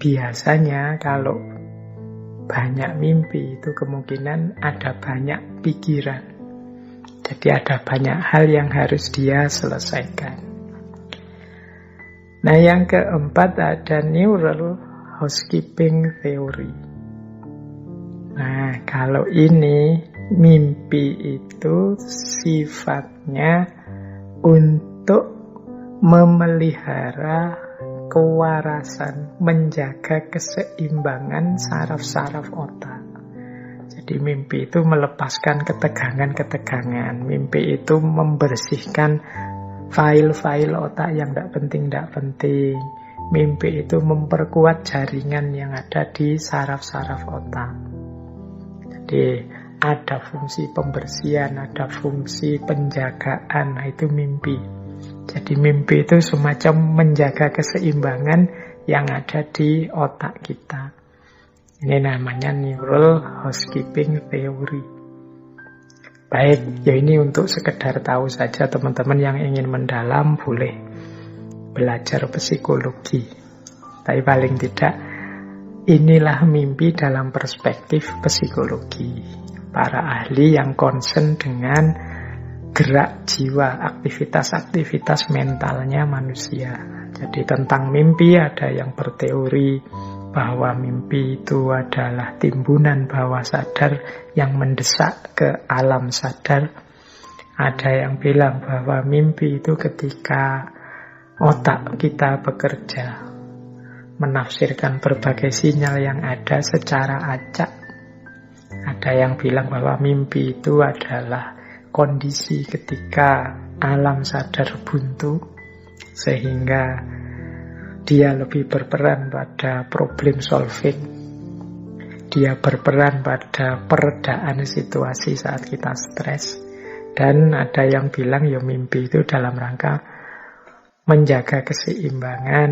biasanya kalau banyak mimpi itu kemungkinan ada banyak pikiran. Jadi ada banyak hal yang harus dia selesaikan. Nah, yang keempat ada neural housekeeping theory. Nah, kalau ini mimpi itu sifatnya untuk memelihara kewarasan, menjaga keseimbangan saraf-saraf otak. Jadi mimpi itu melepaskan ketegangan-ketegangan. Mimpi itu membersihkan file-file otak yang tidak penting. Mimpi itu memperkuat jaringan yang ada di saraf-saraf otak. Jadi ada fungsi pembersihan, ada fungsi penjagaan, nah itu mimpi. Jadi mimpi itu semacam menjaga keseimbangan yang ada di otak kita. Ini namanya neural housekeeping theory. Baik, ya ini untuk sekedar tahu saja, teman-teman yang ingin mendalam boleh belajar psikologi. Tapi paling tidak, inilah mimpi dalam perspektif psikologi. Para ahli yang concern dengan gerak jiwa, aktivitas-aktivitas mentalnya manusia. Jadi tentang mimpi ada yang berteori bahwa mimpi itu adalah timbunan bawah sadar yang mendesak ke alam sadar. Ada yang bilang bahwa mimpi itu ketika otak kita bekerja, menafsirkan berbagai sinyal yang ada secara acak. Ada yang bilang bahwa mimpi itu adalah kondisi ketika alam sadar buntu, sehingga dia lebih berperan pada problem solving. Dia berperan pada peredaan situasi saat kita stres. Dan ada yang bilang ya mimpi itu dalam rangka menjaga keseimbangan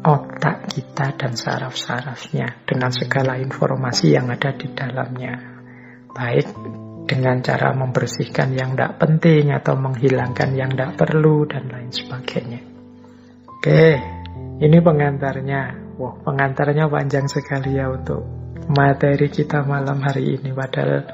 otak kita dan saraf-sarafnya dengan segala informasi yang ada di dalamnya. Baik dengan cara membersihkan yang tidak penting atau menghilangkan yang tidak perlu dan lain sebagainya. Oke, ini pengantarnya. Wah, pengantarnya panjang sekali ya untuk materi kita malam hari ini. Padahal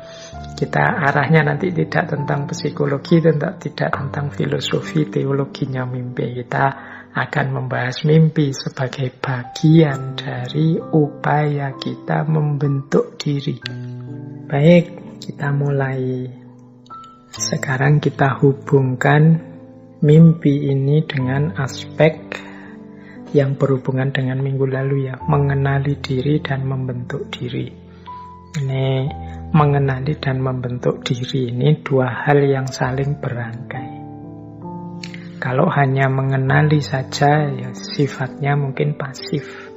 kita arahnya nanti tidak tentang psikologi, tidak tentang filosofi teologinya mimpi. Kita akan membahas mimpi sebagai bagian dari upaya kita membentuk diri. Baik, kita mulai. Sekarang kita hubungkan mimpi ini dengan aspek yang berhubungan dengan minggu lalu ya, mengenali diri dan membentuk diri. Ini mengenali dan membentuk diri ini dua hal yang saling berangkai. Kalau hanya mengenali saja ya sifatnya mungkin pasif.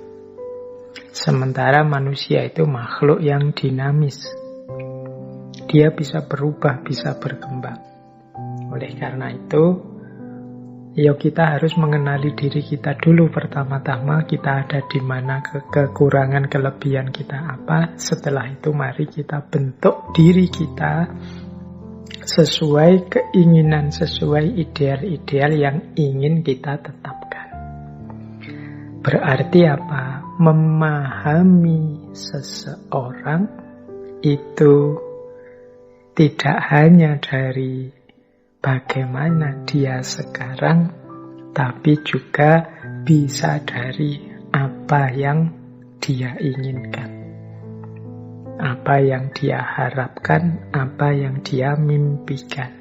Sementara manusia itu makhluk yang dinamis. Dia bisa berubah, bisa berkembang. Oleh karena itu, ya kita harus mengenali diri kita dulu pertama-tama, kita ada di mana, kekurangan, kelebihan kita apa. Setelah itu mari kita bentuk diri kita sesuai keinginan, sesuai ideal-ideal yang ingin kita tetapkan. Berarti apa? Memahami seseorang itu tidak hanya dari bagaimana dia sekarang, tapi juga bisa dari apa yang dia inginkan, apa yang dia harapkan, apa yang dia mimpikan.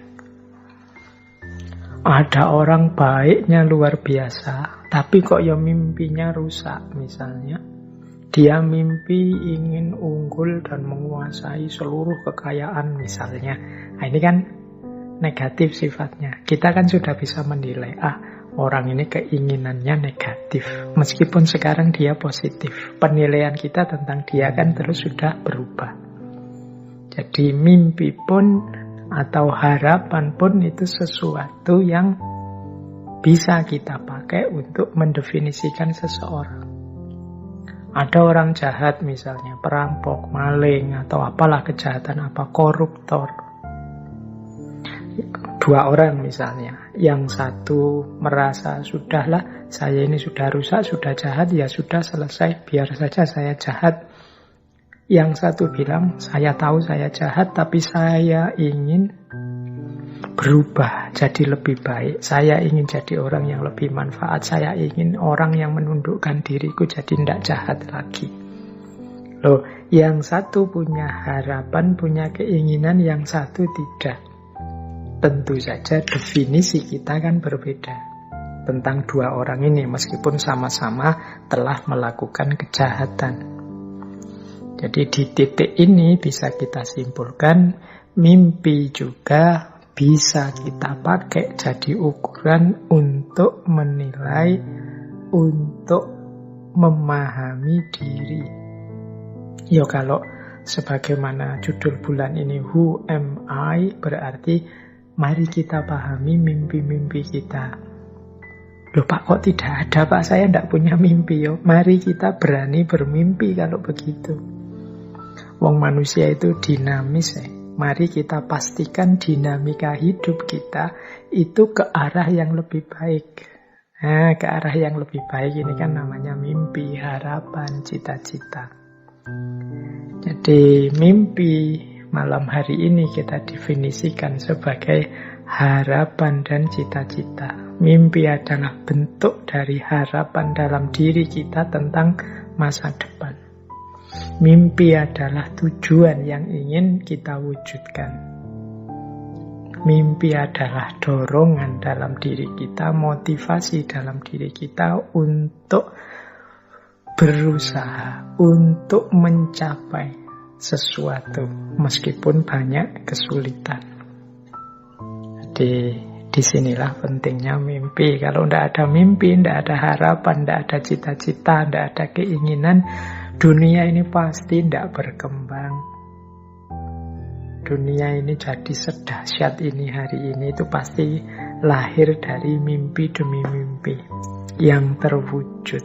Ada orang baiknya luar biasa, tapi kok ya mimpinya rusak misalnya. Dia mimpi ingin unggul dan menguasai seluruh kekayaan misalnya. Nah, ini kan negatif sifatnya. Kita kan sudah bisa menilai, orang ini keinginannya negatif. Meskipun sekarang dia positif. Penilaian kita tentang dia kan terus sudah berubah. Jadi mimpi pun atau harapan pun itu sesuatu yang bisa kita pakai untuk mendefinisikan seseorang. Ada orang jahat misalnya, perampok, maling, atau apalah kejahatan apa, koruptor. Dua orang misalnya, yang satu merasa sudahlah, saya ini sudah rusak, sudah jahat, ya sudah selesai, biar saja saya jahat. Yang satu bilang, saya tahu saya jahat, tapi saya ingin berubah jadi lebih baik. Saya ingin jadi orang yang lebih manfaat. Saya ingin orang yang menundukkan diriku jadi tidak jahat lagi. Loh, yang satu punya harapan, punya keinginan, yang satu tidak. Tentu saja definisi kita kan berbeda tentang dua orang ini, meskipun sama-sama telah melakukan kejahatan. Jadi di titik ini bisa kita simpulkan, mimpi juga bisa kita pakai jadi ukuran untuk menilai, untuk memahami diri. Ya kalau sebagaimana judul bulan ini, Who Am I? Berarti mari kita pahami mimpi-mimpi kita. Loh Pak, kok tidak ada Pak? Saya tidak punya mimpi. Yo, mari kita berani bermimpi kalau begitu. Wong manusia itu dinamis ya. Mari kita pastikan dinamika hidup kita itu ke arah yang lebih baik. Nah, ke arah yang lebih baik ini kan namanya mimpi, harapan, cita-cita. Jadi mimpi malam hari ini kita definisikan sebagai harapan dan cita-cita. Mimpi adalah bentuk dari harapan dalam diri kita tentang masa depan. Mimpi adalah tujuan yang ingin kita wujudkan. Mimpi adalah dorongan dalam diri kita, motivasi dalam diri kita untuk berusaha, untuk mencapai sesuatu, meskipun banyak kesulitan. Jadi disinilah pentingnya mimpi. Kalau tidak ada mimpi, tidak ada harapan, tidak ada cita-cita, tidak ada keinginan, dunia ini pasti tidak berkembang. Dunia ini jadi sedahsyat ini hari ini itu pasti lahir dari mimpi demi mimpi yang terwujud.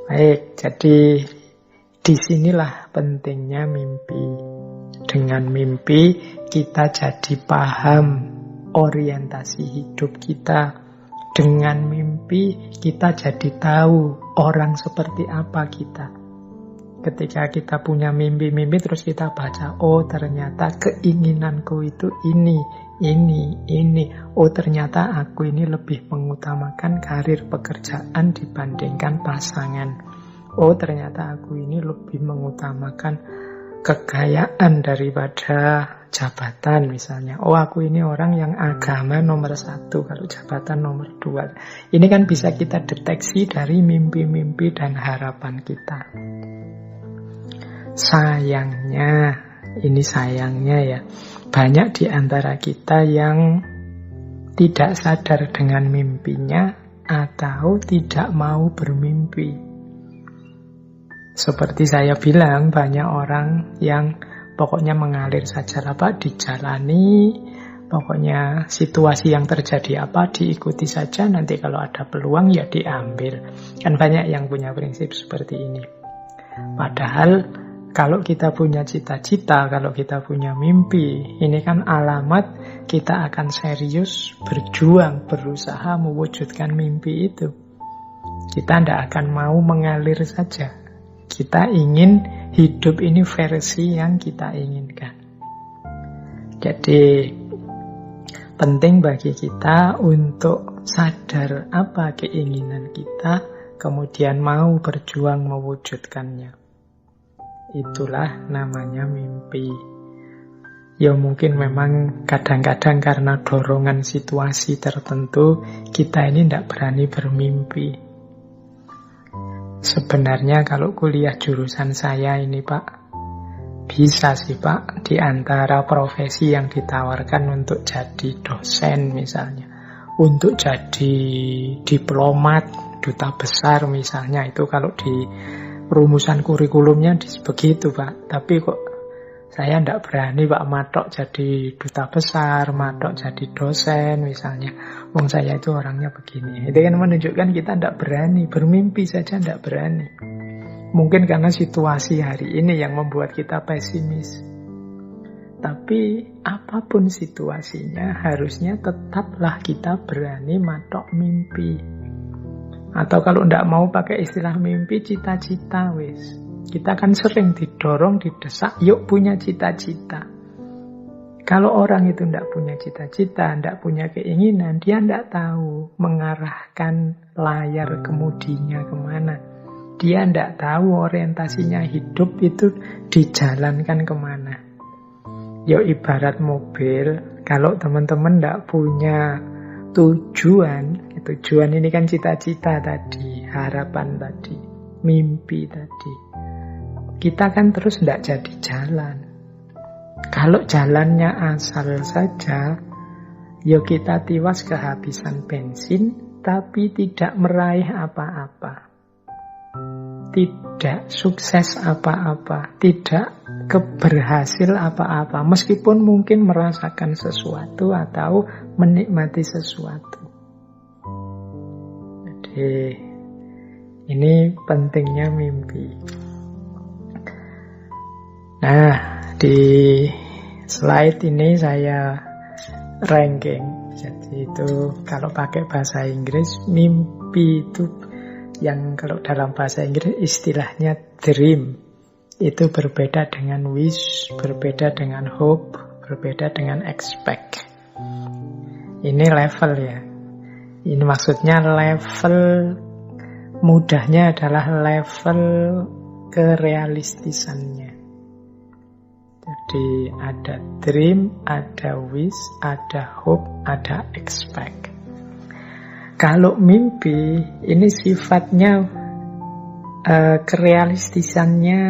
Baik, jadi disinilah pentingnya mimpi. Dengan mimpi kita jadi paham orientasi hidup kita. Dengan mimpi kita jadi tahu orang seperti apa kita. Ketika kita punya mimpi-mimpi terus kita baca, oh ternyata keinginanku itu ini. Oh ternyata aku ini lebih mengutamakan karir pekerjaan dibandingkan pasangan. Oh ternyata aku ini lebih mengutamakan kekayaan daripada jabatan misalnya. Oh, aku ini orang yang agama nomor 1, kalau jabatan nomor 2. Ini kan bisa kita deteksi dari mimpi-mimpi dan harapan kita. Sayangnya, ini sayangnya ya, banyak di antara kita yang tidak sadar dengan mimpinya atau tidak mau bermimpi. Seperti saya bilang, banyak orang yang pokoknya mengalir saja lah Pak, dijalani, pokoknya situasi yang terjadi apa diikuti saja, nanti kalau ada peluang ya diambil. Kan banyak yang punya prinsip seperti ini. Padahal kalau kita punya cita-cita, kalau kita punya mimpi, ini kan alamat kita akan serius berjuang, berusaha mewujudkan mimpi itu. Kita tidak akan mau mengalir saja. Kita ingin hidup ini versi yang kita inginkan. Jadi penting bagi kita untuk sadar apa keinginan kita, kemudian mau berjuang mewujudkannya. Itulah namanya mimpi. Ya mungkin memang kadang-kadang karena dorongan situasi tertentu, kita ini tidak berani bermimpi. Sebenarnya kalau kuliah jurusan saya ini Pak, bisa sih Pak, di antara profesi yang ditawarkan untuk jadi dosen misalnya, untuk jadi diplomat, duta besar misalnya, itu kalau di rumusan kurikulumnya begitu Pak. Tapi kok saya tidak berani Pak matok jadi duta besar, matok jadi dosen misalnya. Wong saya itu orangnya begini. Itu kan menunjukkan kita tidak berani, bermimpi saja tidak berani. Mungkin karena situasi hari ini yang membuat kita pesimis. Tapi apapun situasinya, harusnya tetaplah kita berani matok mimpi. Atau kalau tidak mau pakai istilah mimpi, cita-cita wis. Kita kan sering didorong, didesak, yuk punya cita-cita. Kalau orang itu tidak punya cita-cita, tidak punya keinginan, dia tidak tahu mengarahkan layar kemudinya kemana. Dia tidak tahu orientasinya hidup itu dijalankan kemana. Ya ibarat mobil, kalau teman-teman tidak punya tujuan, tujuan ini kan cita-cita tadi, harapan tadi, mimpi tadi. Kita kan terus tidak jadi jalan. Kalau jalannya asal saja, ya kita tiwas kehabisan bensin, tapi tidak meraih apa-apa. Tidak sukses apa-apa, tidak berhasil apa-apa, meskipun mungkin merasakan sesuatu atau menikmati sesuatu. Jadi, ini pentingnya mimpi. Nah, di slide ini saya ranking. Jadi itu kalau pakai bahasa Inggris, mimpi itu yang kalau dalam bahasa Inggris istilahnya dream. Itu berbeda dengan wish, berbeda dengan hope, berbeda dengan expect. Ini level ya. Ini maksudnya level mudahnya adalah level kerealistisannya. Jadi ada dream, ada wish, ada hope, ada expect. Kalau mimpi, ini sifatnya kerealistisannya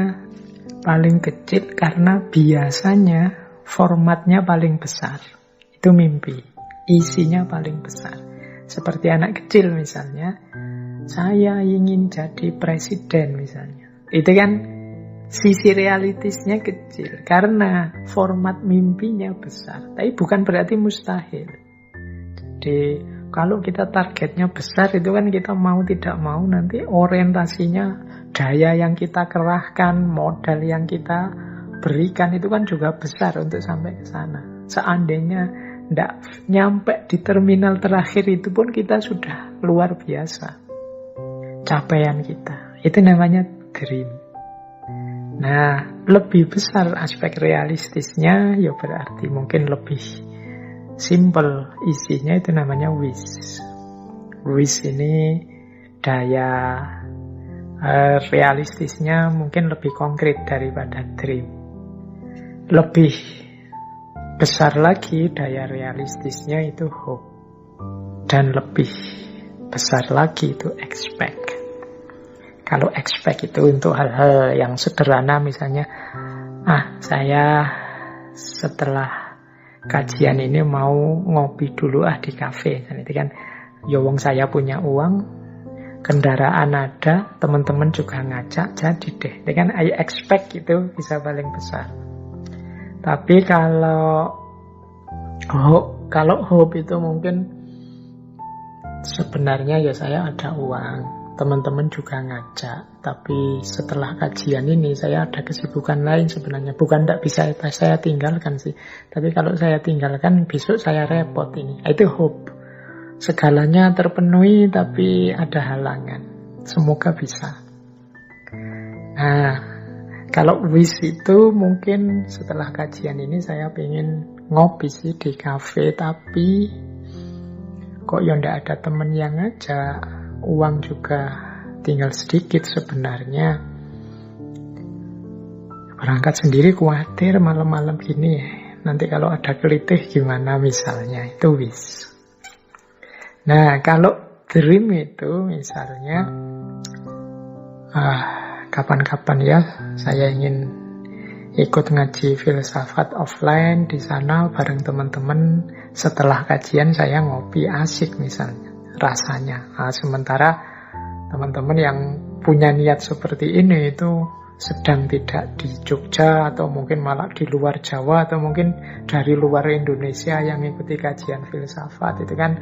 paling kecil karena biasanya formatnya paling besar. Itu mimpi, isinya paling besar. Seperti anak kecil misalnya, saya ingin jadi presiden misalnya. Itu kan sisi realistisnya kecil karena format mimpinya besar. Tapi bukan berarti mustahil. Jadi kalau kita targetnya besar, itu kan kita mau tidak mau nanti orientasinya, daya yang kita kerahkan, modal yang kita berikan itu kan juga besar untuk sampai ke sana. Seandainya tidak nyampe di terminal terakhir itu pun kita sudah luar biasa capaian kita. Itu namanya dream. Nah, lebih besar aspek realistisnya, ya berarti mungkin lebih simple isinya, itu namanya wish. Wish ini daya realistisnya mungkin lebih konkret daripada dream. lebih besar lagi daya realistisnya itu hope. Dan lebih besar lagi itu expect. Kalau expect itu untuk hal-hal yang sederhana, misalnya, saya setelah kajian ini mau ngopi dulu di kafe. Dan itu kan, ya wong saya punya uang, kendaraan ada, teman-teman juga ngajak, jadi deh. Itu kan I expect itu bisa paling besar. Tapi kalau hope itu mungkin sebenarnya ya saya ada uang, teman-teman juga ngajak, tapi setelah kajian ini saya ada kesibukan lain sebenarnya. Bukan tidak bisa saya tinggalkan sih, tapi kalau saya tinggalkan besok saya repot ini. Itu hope. Segalanya terpenuhi tapi ada halangan. Semoga bisa. Nah, kalau wish itu mungkin setelah kajian ini saya pengen ngopi sih di kafe, tapi kok ya ndak ada temen yang ngajak, uang juga tinggal sedikit sebenarnya. Berangkat sendiri khawatir malam-malam gini, nanti kalau ada kelitih gimana misalnya, itu wish. Nah, kalau dream itu misalnya, kapan-kapan ya saya ingin ikut ngaji filsafat offline di sana bareng teman-teman. Setelah kajian saya ngopi asik misalnya, rasanya. Sementara teman-teman yang punya niat seperti ini itu sedang tidak di Jogja, atau mungkin malah di luar Jawa, atau mungkin dari luar Indonesia yang ikuti kajian filsafat. Itu kan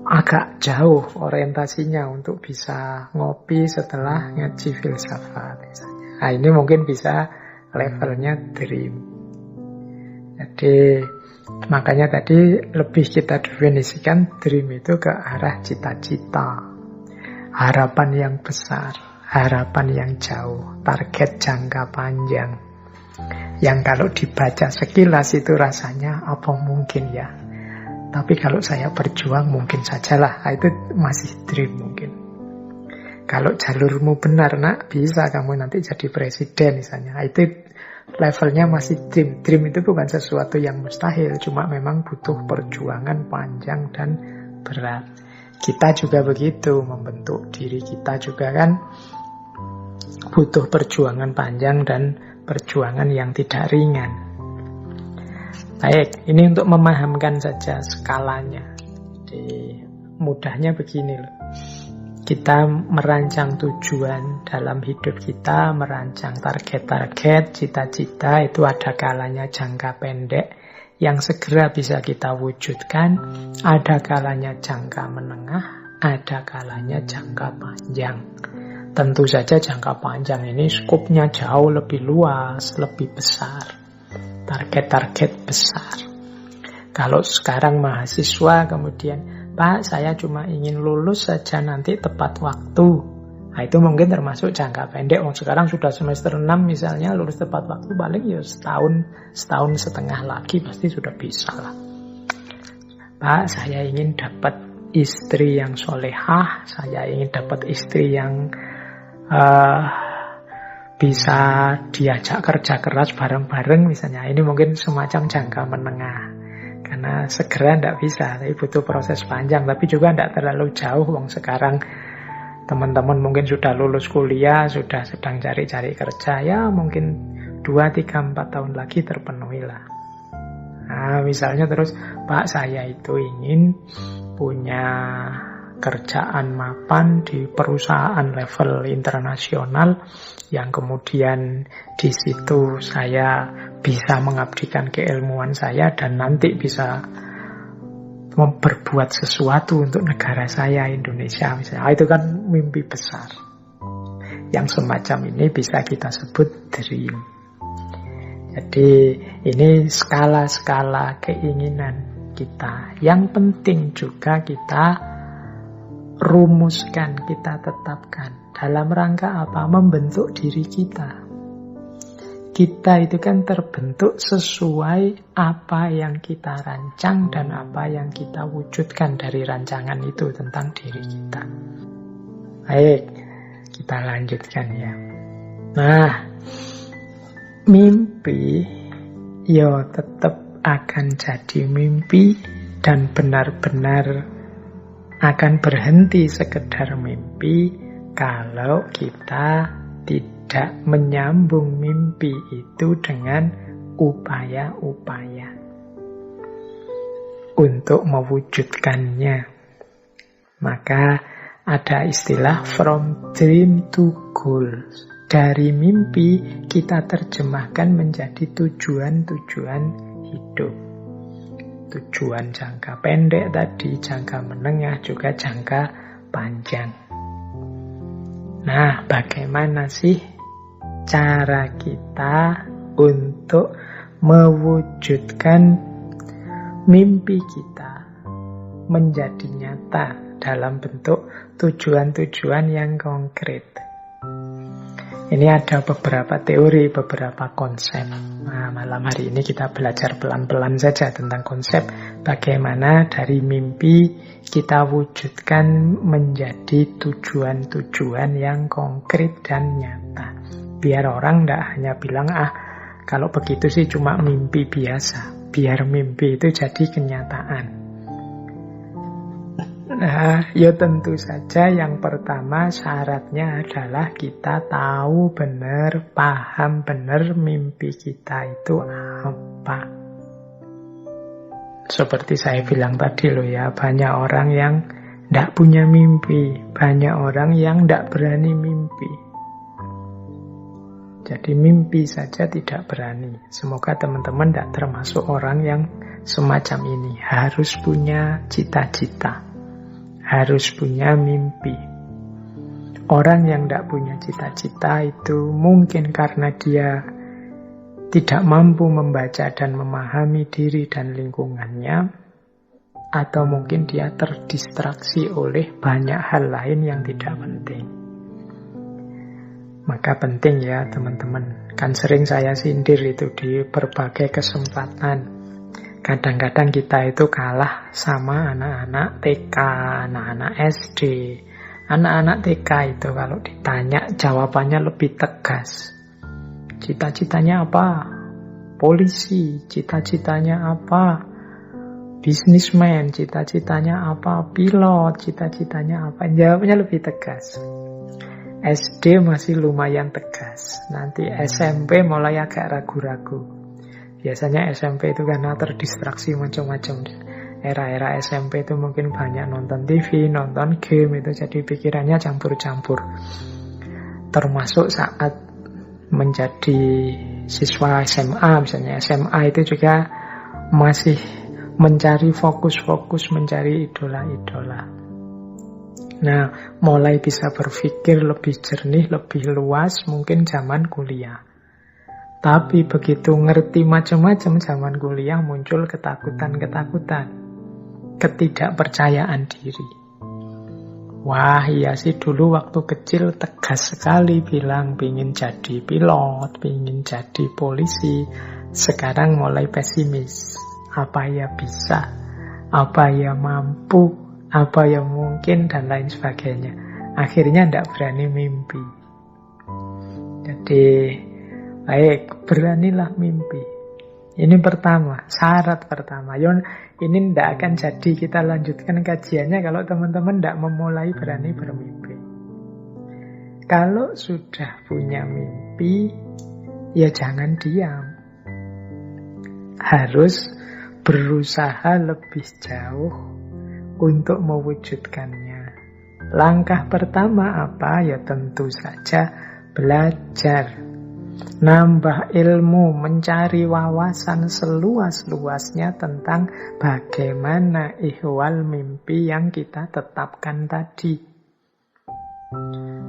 agak jauh orientasinya untuk bisa ngopi setelah ngaji filsafat misalnya. Nah, ini mungkin bisa levelnya dream. Jadi makanya tadi lebih kita definisikan dream itu ke arah cita-cita, harapan yang besar, harapan yang jauh, target jangka panjang, yang kalau dibaca sekilas itu rasanya apa mungkin ya, tapi kalau saya berjuang mungkin sajalah. Itu masih dream mungkin. Kalau jalurmu benar nak, bisa kamu nanti jadi presiden misalnya. Itu levelnya masih dream. Dream itu bukan sesuatu yang mustahil, cuma memang butuh perjuangan panjang dan berat. Kita juga begitu, membentuk diri kita juga kan butuh perjuangan panjang dan perjuangan yang tidak ringan. Baik, ini untuk memahamkan saja skalanya. Jadi mudahnya begini loh. Kita merancang tujuan dalam hidup kita, merancang target-target, cita-cita, itu ada kalanya jangka pendek yang segera bisa kita wujudkan, ada kalanya jangka menengah, ada kalanya jangka panjang. Tentu saja jangka panjang ini skopnya jauh lebih luas, lebih besar. Target-target besar. Kalau sekarang mahasiswa kemudian, Pak, saya cuma ingin lulus saja nanti tepat waktu. Nah, itu mungkin termasuk jangka pendek. Sekarang sudah semester 6 misalnya, lulus tepat waktu paling ya setahun setengah lagi pasti sudah bisa lah. Pak, saya ingin dapat istri yang solehah, saya ingin dapat istri yang bisa diajak kerja keras bareng-bareng misalnya. Ini mungkin semacam jangka menengah. Karena segera tidak bisa, tapi butuh proses panjang. Tapi juga tidak terlalu jauh. Sekarang teman-teman mungkin sudah lulus kuliah, sudah sedang cari-cari kerja. Ya mungkin 2, 3, 4 tahun lagi terpenuhi lah. Nah, misalnya terus, Pak, saya itu ingin punya kerjaan mapan di perusahaan level internasional yang kemudian di situ saya bisa mengabdikan keilmuan saya dan nanti bisa berbuat sesuatu untuk negara saya, Indonesia misalnya. Itu kan mimpi besar. Yang semacam ini bisa kita sebut dream. Jadi ini skala-skala keinginan kita. Yang penting juga kita rumuskan, kita tetapkan. Dalam rangka apa? Membentuk diri kita. Kita itu kan terbentuk sesuai apa yang kita rancang dan apa yang kita wujudkan dari rancangan itu tentang diri kita. Baik, kita lanjutkan ya. Nah, mimpi ya tetap akan jadi mimpi dan benar-benar akan berhenti sekedar mimpi kalau kita tidak menyambung mimpi itu dengan upaya-upaya untuk mewujudkannya. Maka ada istilah from dream to goals. Dari mimpi kita terjemahkan menjadi tujuan-tujuan hidup. Tujuan jangka pendek tadi, jangka menengah, juga jangka panjang. Nah, bagaimana sih cara kita untuk mewujudkan mimpi kita menjadi nyata dalam bentuk tujuan-tujuan yang konkret? Ini ada beberapa teori, beberapa konsep. Nah, malam hari ini kita belajar pelan-pelan saja tentang konsep bagaimana dari mimpi kita wujudkan menjadi tujuan-tujuan yang konkret dan nyata. Biar orang tidak hanya bilang, kalau begitu sih cuma mimpi biasa. Biar mimpi itu jadi kenyataan. Nah, ya tentu saja yang pertama syaratnya adalah kita tahu benar, paham benar mimpi kita itu apa. Seperti saya bilang tadi loh ya, banyak orang yang tidak punya mimpi, banyak orang yang tidak berani mimpi. Jadi mimpi saja tidak berani. Semoga teman-teman tidak termasuk orang yang semacam ini. Harus punya cita-cita. Harus punya mimpi. Orang yang tidak punya cita-cita itu mungkin karena dia tidak mampu membaca dan memahami diri dan lingkungannya, atau mungkin dia terdistraksi oleh banyak hal lain yang tidak penting. Maka penting ya teman-teman. Kan sering saya sindir itu di berbagai kesempatan. Kadang-kadang kita itu kalah sama anak-anak TK, anak-anak SD. Anak-anak TK itu kalau ditanya jawabannya lebih tegas. Cita-citanya apa? Polisi. Cita-citanya apa? Businessman. Cita-citanya apa? Pilot. Cita-citanya apa? Jawabnya lebih tegas. SD masih lumayan tegas. Nanti SMP mulai agak ragu-ragu. Biasanya SMP itu karena terdistraksi macam-macam. Era-era SMP itu mungkin banyak nonton TV, nonton game, itu jadi pikirannya campur-campur. Termasuk saat menjadi siswa SMA, misalnya SMA itu juga masih mencari fokus-fokus, mencari idola-idola. Nah, mulai bisa berpikir lebih jernih, lebih luas mungkin zaman kuliah. Tapi begitu ngerti macam-macam zaman kuliah muncul ketakutan-ketakutan, ketidakpercayaan diri. Wah, iya sih dulu waktu kecil tegas sekali bilang pingin jadi pilot, pingin jadi polisi. Sekarang mulai pesimis. Apa ya bisa? Apa ya mampu? Apa yang mungkin? Dan lain sebagainya. Akhirnya tidak berani mimpi. Jadi baik, beranilah mimpi. Ini pertama, syarat pertama. Ini tidak akan jadi kita lanjutkan kajiannya kalau teman-teman tidak memulai berani bermimpi. Kalau sudah punya mimpi, ya jangan diam. Harus berusaha lebih jauh untuk mewujudkannya. Langkah pertama apa? Ya tentu saja belajar. Nambah ilmu, mencari wawasan seluas-luasnya tentang bagaimana ihwal mimpi yang kita tetapkan tadi.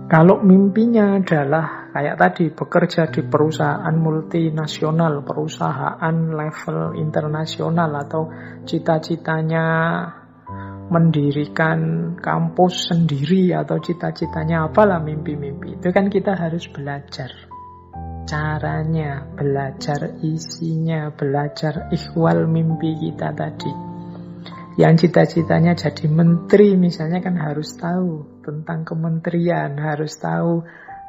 Kalau mimpinya adalah kayak tadi, bekerja di perusahaan multinasional, perusahaan level internasional, atau cita-citanya mendirikan kampus sendiri, atau cita-citanya apalah mimpi-mimpi, itu kan kita harus belajar caranya, belajar isinya, belajar ihwal mimpi kita tadi. Yang cita-citanya jadi menteri misalnya kan harus tahu tentang kementerian, harus tahu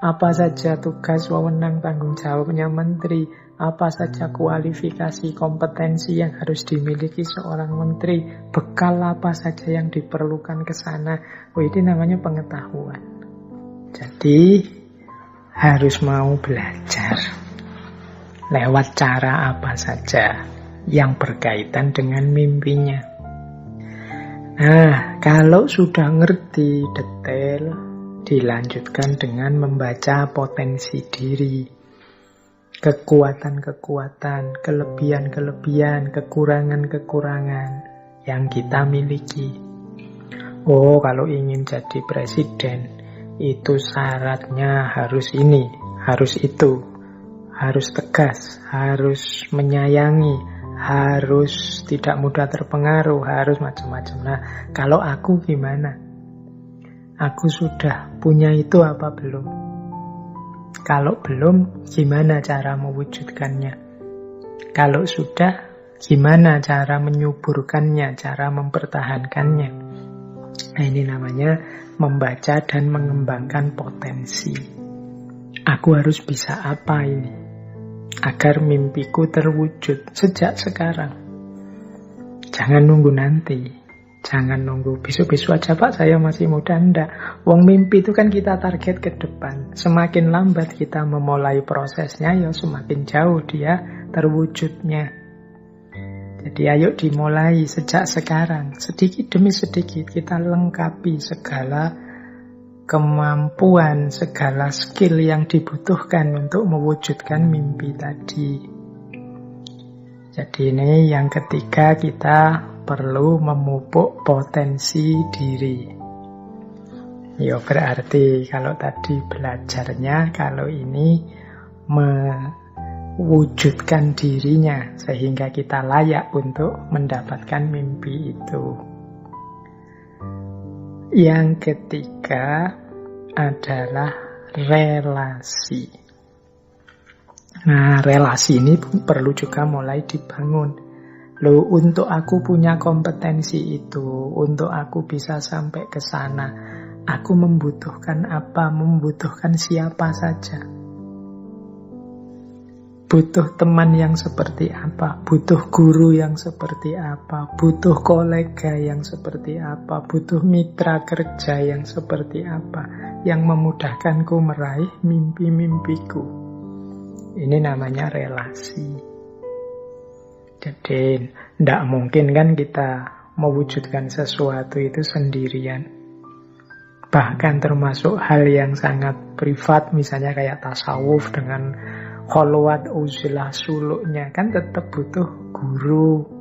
Apa saja tugas, wewenang, tanggung jawabnya menteri, apa saja kualifikasi, kompetensi yang harus dimiliki seorang menteri, bekal apa saja yang diperlukan ke sana. Ini namanya pengetahuan. Jadi harus mau belajar lewat cara apa saja yang berkaitan dengan mimpinya. Nah, kalau sudah ngerti detail, dilanjutkan dengan membaca potensi diri, kekuatan-kekuatan, kelebihan-kelebihan, kekurangan-kekurangan yang kita miliki. Oh, kalau ingin jadi presiden, itu syaratnya harus ini, harus itu, harus tegas, harus menyayangi, harus tidak mudah terpengaruh, harus macam-macam. Nah, kalau aku gimana? Aku sudah punya itu apa belum? Kalau belum, gimana cara mewujudkannya? Kalau sudah, gimana cara menyuburkannya, cara mempertahankannya? Nah, ini namanya membaca dan mengembangkan potensi. Aku harus bisa apa ini? Agar mimpiku terwujud sejak sekarang. Jangan nunggu nanti. Jangan nunggu besok-besok aja Pak, saya masih muda. Ndak. Wong mimpi itu kan kita target ke depan. Semakin lambat kita memulai prosesnya, ya semakin jauh dia terwujudnya. Jadi ayo dimulai sejak sekarang. Sedikit demi sedikit kita lengkapi segala kemampuan, segala skill yang dibutuhkan untuk mewujudkan mimpi tadi. Jadi ini yang ketiga, kita perlu memupuk potensi diri. Ya berarti kalau tadi belajarnya, kalau ini mewujudkan dirinya sehingga kita layak untuk mendapatkan mimpi itu. Yang ketiga adalah relasi. Nah, relasi ini perlu juga mulai dibangun. Loh, untuk aku punya kompetensi itu, untuk aku bisa sampai ke sana, aku membutuhkan apa? Membutuhkan siapa saja? Butuh teman yang seperti apa? Butuh guru yang seperti apa? Butuh kolega yang seperti apa? Butuh mitra kerja yang seperti apa? Yang memudahkanku meraih mimpi-mimpiku. Ini namanya relasi. Jadi, tidak mungkin kan kita mewujudkan sesuatu itu sendirian. Bahkan termasuk hal yang sangat privat, misalnya kayak tasawuf dengan kholwat uzilah suluknya, kan tetap butuh guru,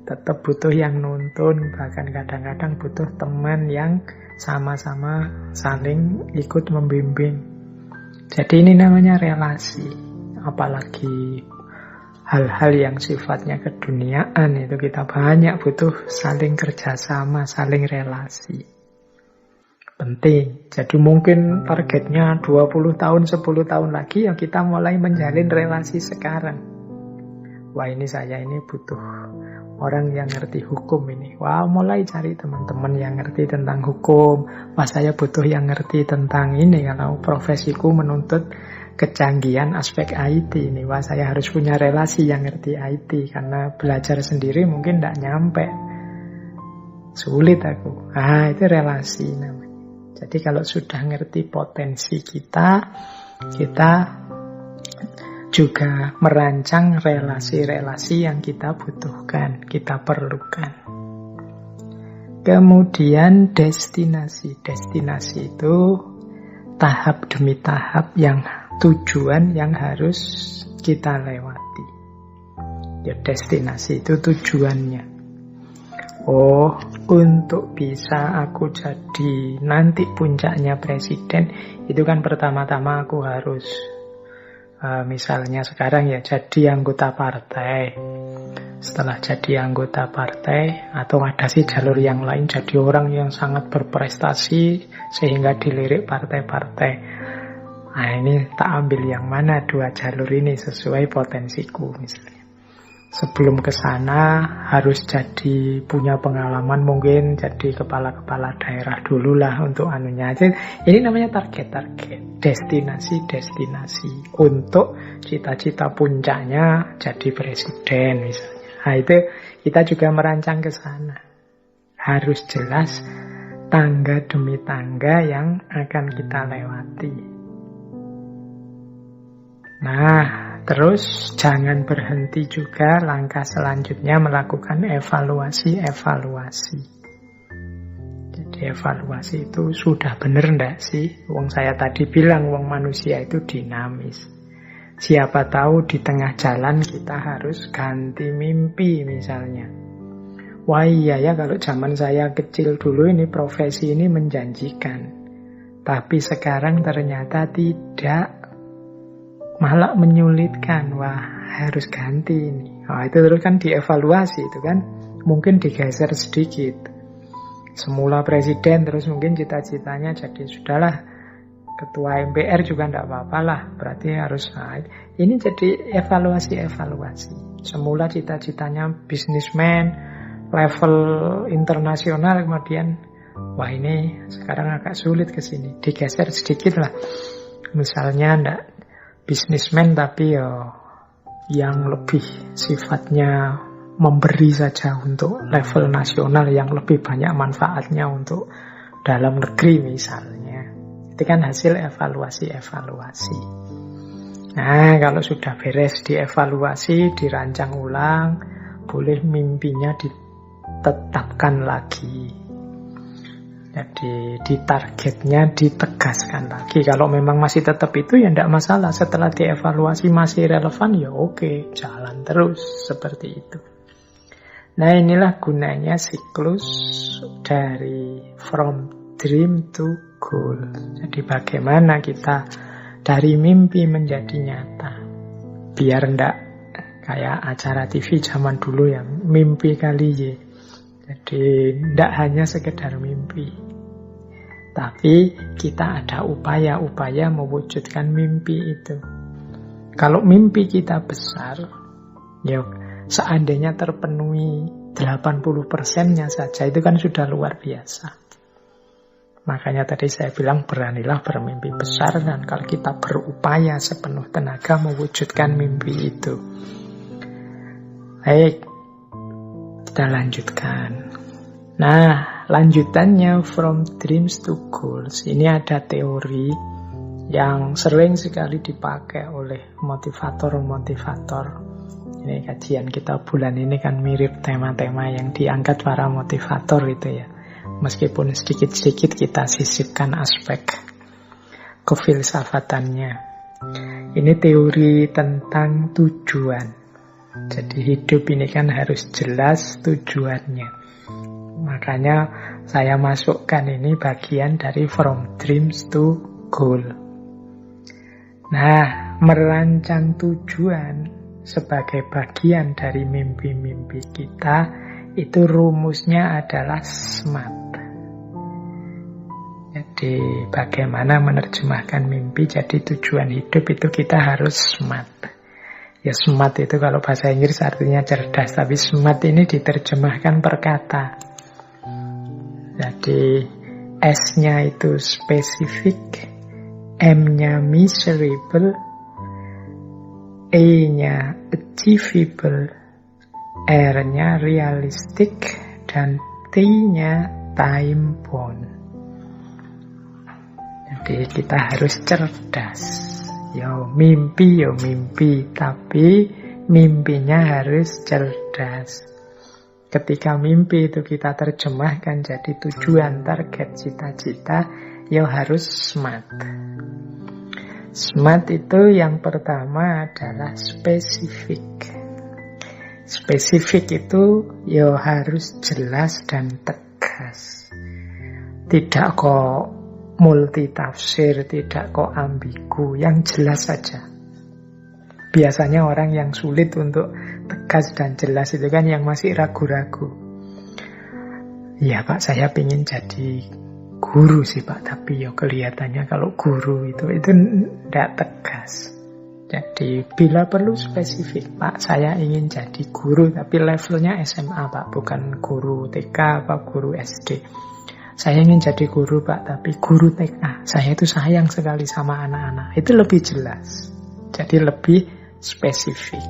tetap butuh yang nuntun, bahkan kadang-kadang butuh teman yang sama-sama saling ikut membimbing. Jadi ini namanya relasi. Apalagi hal-hal yang sifatnya keduniaan itu kita banyak butuh saling kerjasama, saling relasi. Penting. Jadi mungkin targetnya 20 tahun, 10 tahun lagi, ya kita mulai menjalin relasi sekarang. Wah, ini saya ini butuh orang yang ngerti hukum ini. Wah, mulai cari teman-teman yang ngerti tentang hukum. Wah, saya butuh yang ngerti tentang ini. Kalau profesiku menuntut kecanggihan aspek IT ini. Wah, saya harus punya relasi yang ngerti IT. Karena belajar sendiri mungkin tidak nyampe. Sulit aku. Ah, itu relasi namanya. Jadi kalau sudah ngerti potensi kita, kita juga merancang relasi-relasi yang kita butuhkan, kita perlukan. Kemudian destinasi. Destinasi itu tahap demi tahap yang tujuan yang harus kita lewati. Ya, destinasi itu tujuannya. Oh, untuk bisa aku jadi nanti puncaknya presiden, itu kan pertama-tama aku harus misalnya sekarang ya jadi anggota partai. Setelah jadi anggota partai, atau ada sih jalur yang lain, jadi orang yang sangat berprestasi sehingga dilirik partai-partai. Nah, ini tak ambil yang mana dua jalur ini sesuai potensiku misalnya. Sebelum ke sana harus punya pengalaman, mungkin jadi kepala-kepala daerah dulu lah untuk anunya aja. Ini namanya target-target, destinasi-destinasi untuk cita-cita puncaknya jadi presiden misalnya. Nah itu kita juga merancang ke sana. Harus jelas tangga demi tangga yang akan kita lewati. Nah, terus jangan berhenti juga, langkah selanjutnya melakukan evaluasi. Jadi evaluasi itu sudah benar enggak sih? Wong saya tadi bilang wong manusia itu dinamis. Siapa tahu di tengah jalan kita harus ganti mimpi misalnya. Wah iya ya, kalau zaman saya kecil dulu ini profesi ini menjanjikan. Tapi sekarang ternyata tidak. Malah menyulitkan, wah harus ganti ini. Nah, itu terus kan dievaluasi itu kan, mungkin digeser sedikit. Semula presiden, terus mungkin cita-citanya jadi sudahlah ketua MPR juga tidak apa-apa lah, berarti harus ini jadi evaluasi. Semula cita-citanya bisnismen, level internasional, kemudian wah ini sekarang agak sulit ke sini, digeser sedikit lah. Misalnya ndak bisnismen tapi yang lebih sifatnya memberi saja untuk level nasional, yang lebih banyak manfaatnya untuk dalam negeri misalnya. Itu kan hasil evaluasi. Nah, kalau sudah beres dievaluasi, dirancang ulang, boleh mimpinya ditetapkan lagi. Jadi di targetnya ditegaskan lagi. Kalau memang masih tetap itu ya tidak masalah. Setelah dievaluasi masih relevan ya oke, jalan terus seperti itu. Nah inilah gunanya siklus dari from dream to goal. Jadi bagaimana kita dari mimpi menjadi nyata. Biar tidak kayak acara TV zaman dulu yang mimpi kali ya. Jadi tidak hanya sekedar mimpi, tapi kita ada upaya-upaya mewujudkan mimpi itu. Kalau mimpi kita besar, ya seandainya terpenuhi 80%-nya saja, itu kan sudah luar biasa. Makanya tadi saya bilang beranilah bermimpi besar, dan kalau kita berupaya sepenuh tenaga mewujudkan mimpi itu. Baik, kita lanjutkan. Nah, lanjutannya from dreams to goals. Ini ada teori yang sering sekali dipakai oleh motivator-motivator. Ini kajian kita bulan ini kan mirip tema-tema yang diangkat para motivator itu ya. Meskipun sedikit-sedikit kita sisipkan aspek kefilsafatannya. Ini teori tentang tujuan. Jadi hidup ini kan harus jelas tujuannya. Makanya saya masukkan ini bagian dari from dreams to goal. Nah, merancang tujuan sebagai bagian dari mimpi-mimpi kita, itu rumusnya adalah SMART. Jadi bagaimana menerjemahkan mimpi jadi tujuan hidup, itu kita harus SMART. Ya smart itu kalau bahasa Inggris artinya cerdas, tapi smart ini diterjemahkan per kata. Jadi S-nya itu spesifik, M-nya measurable, E-nya achievable, R-nya realistic, dan T-nya time bound. Jadi kita harus cerdas. Yo mimpi, tapi mimpinya harus cerdas. Ketika mimpi itu kita terjemahkan jadi tujuan, target, cita-cita, yo harus smart. Smart itu yang pertama adalah spesifik. Spesifik itu yo harus jelas dan tegas. Tidak kok multitafsir, tidak kok ambigu, yang jelas saja. Biasanya orang yang sulit untuk tegas dan jelas itu kan yang masih ragu-ragu. Ya Pak, saya pengen jadi guru sih Pak, tapi ya kelihatannya kalau guru itu tidak tegas. Jadi bila perlu spesifik, Pak, saya ingin jadi guru, tapi levelnya SMA, Pak, bukan guru TK apa guru SD. Saya ingin jadi guru, Pak, tapi guru TK. Saya itu sayang sekali sama anak-anak. Itu lebih jelas. Jadi lebih spesifik.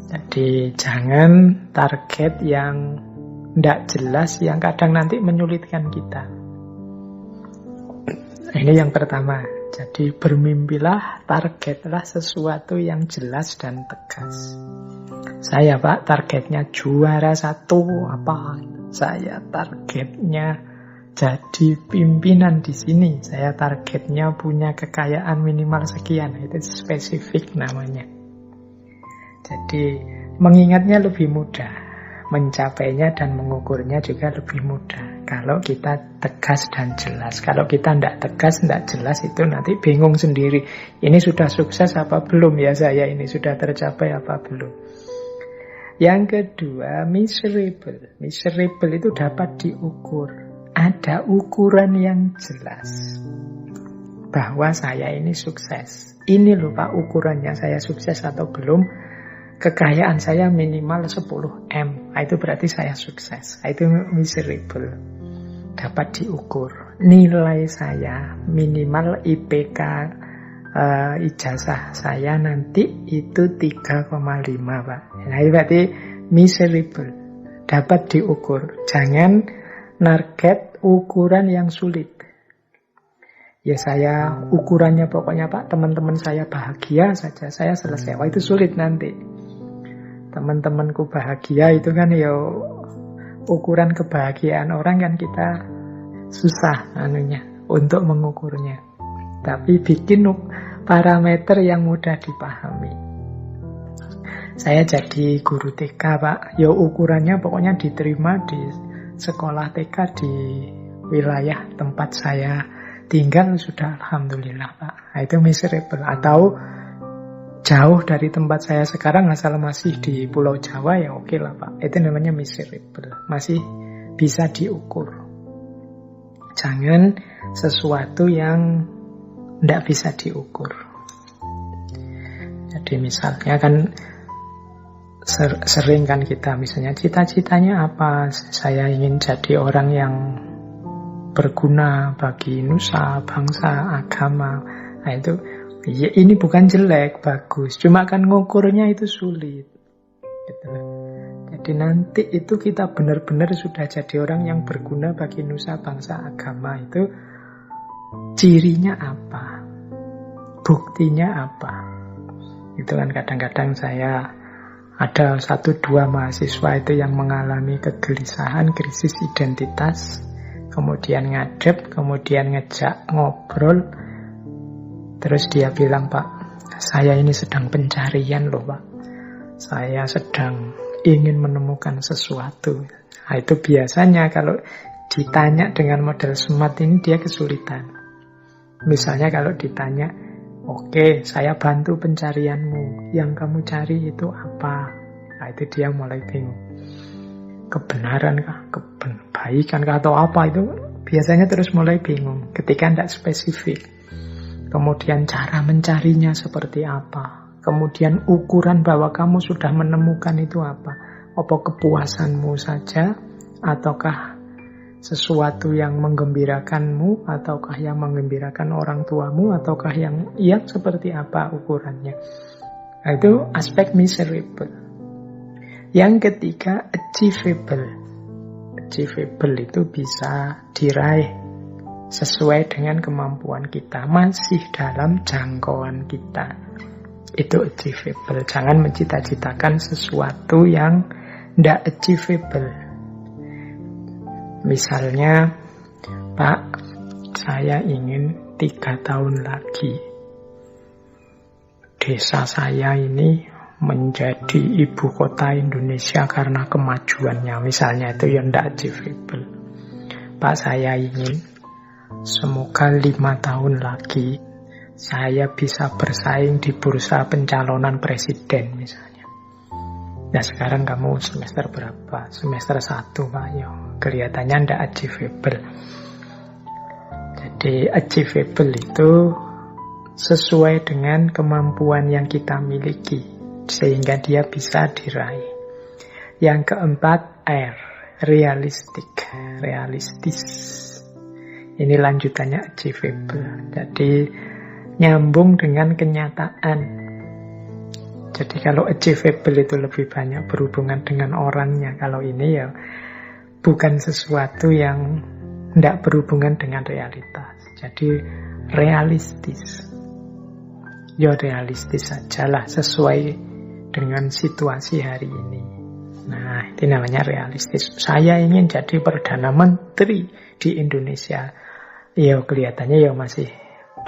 Jadi jangan target yang tidak jelas, yang kadang nanti menyulitkan kita. Ini yang pertama. Jadi bermimpilah, targetlah sesuatu yang jelas dan tegas. Saya, Pak, targetnya juara 1 apa? Saya targetnya jadi pimpinan di sini. Saya targetnya punya kekayaan minimal sekian. Itu spesifik namanya. Jadi mengingatnya lebih mudah. Mencapainya dan mengukurnya juga lebih mudah kalau kita tegas dan jelas. Kalau kita tidak tegas, tidak jelas, itu nanti bingung sendiri. Ini sudah sukses apa belum ya saya? Ini sudah tercapai apa belum? Yang kedua, miserable. Miserable itu dapat diukur. Ada ukuran yang jelas bahwa saya ini sukses. Ini loh, Pak, ukurannya saya sukses atau belum. Kekayaan saya minimal 10M. Itu berarti saya sukses. Itu miserable. Dapat diukur. Nilai saya minimal IPK ijazah saya nanti itu 3,5, Pak. Nah, itu berarti miserable. Dapat diukur. Jangan target ukuran yang sulit. Ya saya ukurannya pokoknya, Pak, teman-teman saya bahagia saja, saya selesai. Wah, itu sulit nanti. Teman-temanku bahagia itu kan ya ukuran kebahagiaan orang kan kita susah untuk mengukurnya. Tapi bikin parameter yang mudah dipahami. Saya jadi guru TK, Pak. Ya ukurannya pokoknya diterima di sekolah TK di wilayah tempat saya tinggal sudah alhamdulillah, Pak. Nah, itu miserable. Atau jauh dari tempat saya sekarang asal masih di Pulau Jawa ya oke lah, Pak. Itu namanya miserable. Masih bisa diukur. Jangan sesuatu yang tidak bisa diukur. Jadi misalnya kan sering kan kita misalnya cita-citanya apa? Saya ingin jadi orang yang berguna bagi nusa, bangsa, agama. Nah itu ya, ini bukan jelek, bagus. Cuma kan ngukurnya itu sulit. Gitu. Jadi nanti itu kita benar-benar sudah jadi orang yang berguna bagi nusa, bangsa, agama. Itu cirinya apa? Buktinya apa? Itu kan kadang-kadang saya ada 1-2 mahasiswa itu yang mengalami kegelisahan, krisis identitas. Kemudian ngadep, kemudian ngejak ngobrol. Terus dia bilang, Pak, saya ini sedang pencarian loh, Pak. Saya sedang ingin menemukan sesuatu. Nah, itu biasanya kalau ditanya dengan model SMART ini dia kesulitan. Misalnya kalau ditanya, oke, saya bantu pencarianmu. Yang kamu cari itu apa? Nah, itu dia mulai bingung. Kebenaran kah? Kebaikan kah? Atau apa? Itu biasanya terus mulai bingung ketika tidak spesifik. Kemudian cara mencarinya seperti apa? Kemudian ukuran bahwa kamu sudah menemukan itu apa? Apa kepuasanmu saja? Ataukah sesuatu yang menggembirakanmu? Ataukah yang menggembirakan orang tuamu? Ataukah yang seperti apa ukurannya? Nah, itu aspek miserable. Yang ketiga, achievable. Achievable itu bisa diraih sesuai dengan kemampuan kita, masih dalam jangkauan kita. Itu achievable. Jangan mencita-citakan sesuatu yang tidak achievable. Misalnya, Pak, saya ingin 3 tahun lagi desa saya ini menjadi ibu kota Indonesia karena kemajuannya. Misalnya itu yang tidak achievable. Pak, saya ingin semoga 5 tahun lagi saya bisa bersaing di bursa pencalonan presiden misalnya. Nah sekarang kamu semester berapa? Semester 1, Pak. Ya, kelihatannya tidak achievable. Jadi achievable itu sesuai dengan kemampuan yang kita miliki, sehingga dia bisa diraih. Yang keempat, R, realistis. Ini lanjutannya achievable. Jadi nyambung dengan kenyataan. Jadi kalau achievable itu lebih banyak berhubungan dengan orangnya. Kalau ini ya bukan sesuatu yang tidak berhubungan dengan realitas. Jadi realistis. Ya realistis sajalah sesuai dengan situasi hari ini. Nah, itu namanya realistis. Saya ingin jadi Perdana Menteri di Indonesia. Ya kelihatannya ya masih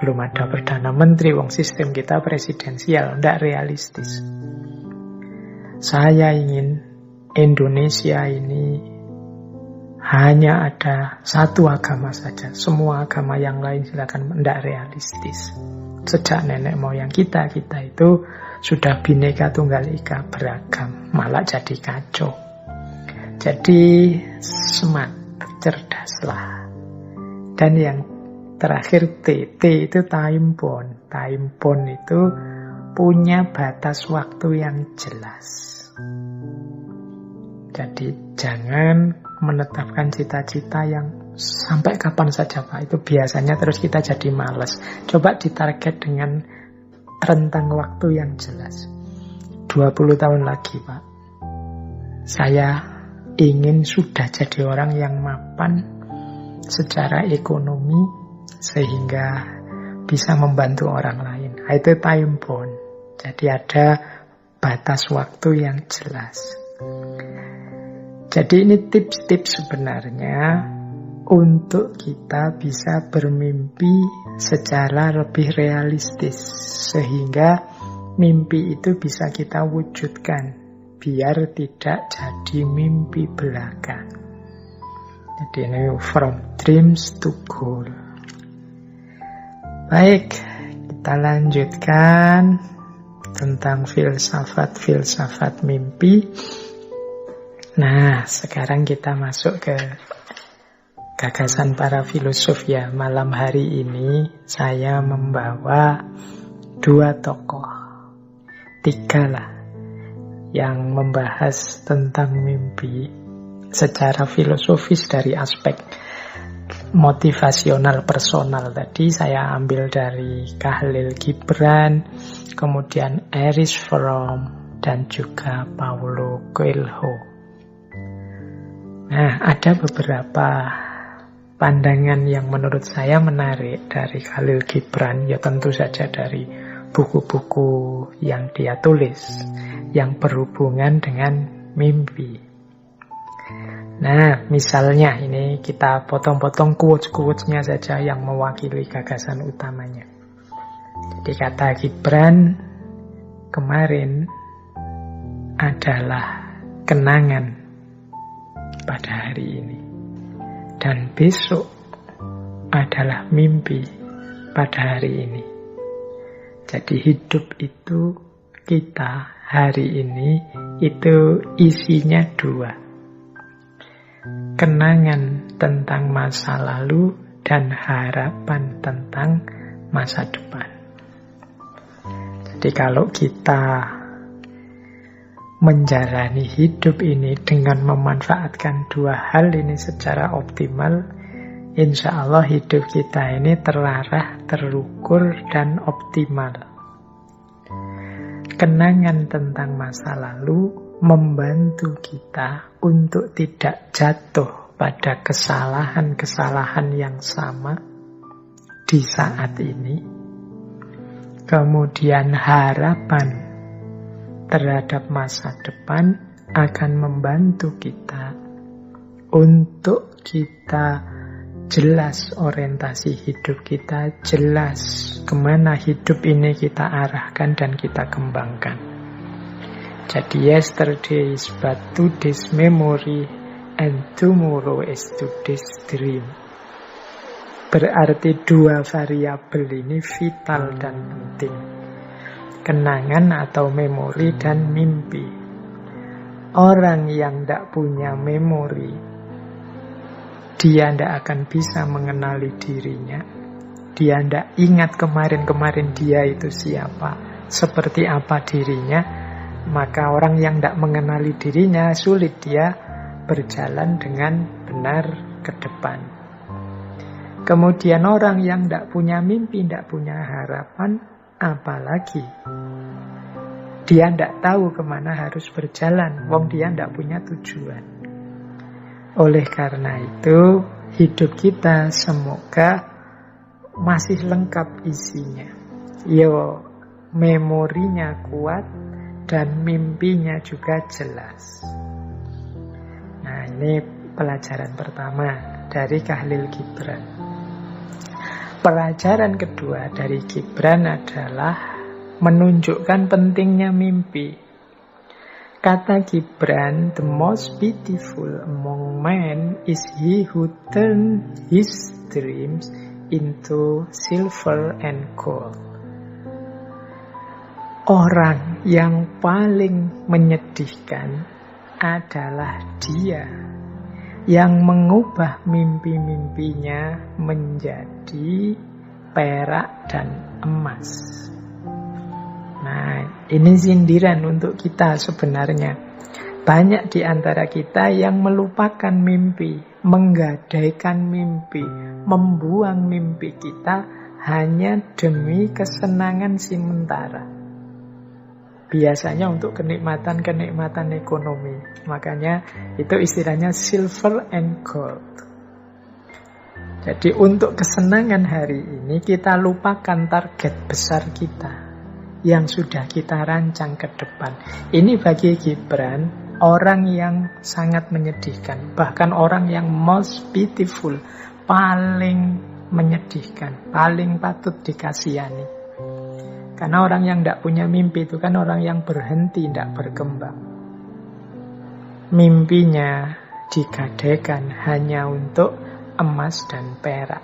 belum ada Perdana Menteri. Wong sistem kita presidensial, tidak realistis. Saya ingin Indonesia ini hanya ada satu agama saja. Semua agama yang lain silakan, tidak realistis. Sejak nenek moyang kita itu sudah Bhinneka Tunggal Ika, beragam, malah jadi kacau. Jadi smart, cerdaslah. Dan yang terakhir T itu time bound. Time bound itu punya batas waktu yang jelas. Jadi jangan menetapkan cita-cita yang sampai kapan saja Pak. Itu biasanya terus kita jadi malas. Coba ditarget dengan rentang waktu yang jelas. 20 tahun lagi Pak, saya ingin sudah jadi orang yang mapan secara ekonomi sehingga bisa membantu orang lain. Itu time bound. Jadi ada batas waktu yang jelas. Jadi ini tips-tips sebenarnya untuk kita bisa bermimpi secara lebih realistis sehingga mimpi itu bisa kita wujudkan biar tidak jadi mimpi belaka. Jadi ini from dreams to goal. Baik, kita lanjutkan tentang filsafat mimpi. Nah, sekarang kita masuk ke gagasan para filosof ya. Malam hari ini saya membawa 2 tokoh, 3 lah, yang membahas tentang mimpi secara filosofis dari aspek motivasional personal. Tadi saya ambil dari Khalil Gibran, kemudian Erich Fromm, dan juga Paulo Coelho. Nah, ada beberapa pandangan yang menurut saya menarik dari Khalil Gibran, ya tentu saja dari buku-buku yang dia tulis yang berhubungan dengan mimpi. Nah, misalnya ini kita potong-potong quotes-quotes-nya saja yang mewakili gagasan utamanya. Jadi kata Gibran, kemarin adalah kenangan pada hari ini. Dan besok adalah mimpi pada hari ini. Jadi hidup itu kita hari ini itu isinya 2. Kenangan tentang masa lalu dan harapan tentang masa depan. Jadi kalau kita menjalani hidup ini dengan memanfaatkan 2 hal ini secara optimal, insya Allah hidup kita ini terarah, terukur, dan optimal. Kenangan tentang masa lalu membantu kita untuk tidak jatuh pada kesalahan-kesalahan yang sama di saat ini. Kemudian harapan terhadap masa depan akan membantu kita untuk kita jelas orientasi hidup kita, jelas kemana hidup ini kita arahkan dan kita kembangkan. Jadi yesterday is but today's memory and tomorrow is today's dream. Berarti 2 variabel ini vital dan penting. Kenangan atau memori dan mimpi. Orang yang tidak punya memori, dia tidak akan bisa mengenali dirinya. dia tidak ingat kemarin-kemarin dia itu siapa, seperti apa dirinya, maka orang yang tidak mengenali dirinya, sulit dia berjalan dengan benar ke depan. Kemudian orang yang tidak punya mimpi, tidak punya harapan, apalagi dia tidak tahu kemana harus berjalan, wong dia tidak punya tujuan. Oleh karena itu, hidup kita semoga masih lengkap isinya. Yo, memorinya kuat dan mimpinya juga jelas. Nah, ini pelajaran pertama dari Khalil Gibran. Pelajaran kedua dari Gibran adalah menunjukkan pentingnya mimpi. Kata Gibran, the most beautiful among men is he who turns his dreams into silver and gold. Orang yang paling menyedihkan adalah dia yang mengubah mimpi-mimpinya menjadi perak dan emas. Nah, ini sindiran untuk kita sebenarnya. Banyak di antara kita yang melupakan mimpi, menggadaikan mimpi, membuang mimpi kita hanya demi kesenangan sementara. Biasanya untuk kenikmatan-kenikmatan ekonomi. Makanya itu istilahnya silver and gold. Jadi untuk kesenangan hari ini kita lupakan target besar kita yang sudah kita rancang ke depan. Ini bagi Gibran orang yang sangat menyedihkan, bahkan orang yang most beautiful, paling menyedihkan, paling patut dikasihani. Karena orang yang tidak punya mimpi itu kan orang yang berhenti, tidak berkembang. Mimpinya digadaikan hanya untuk emas dan perak.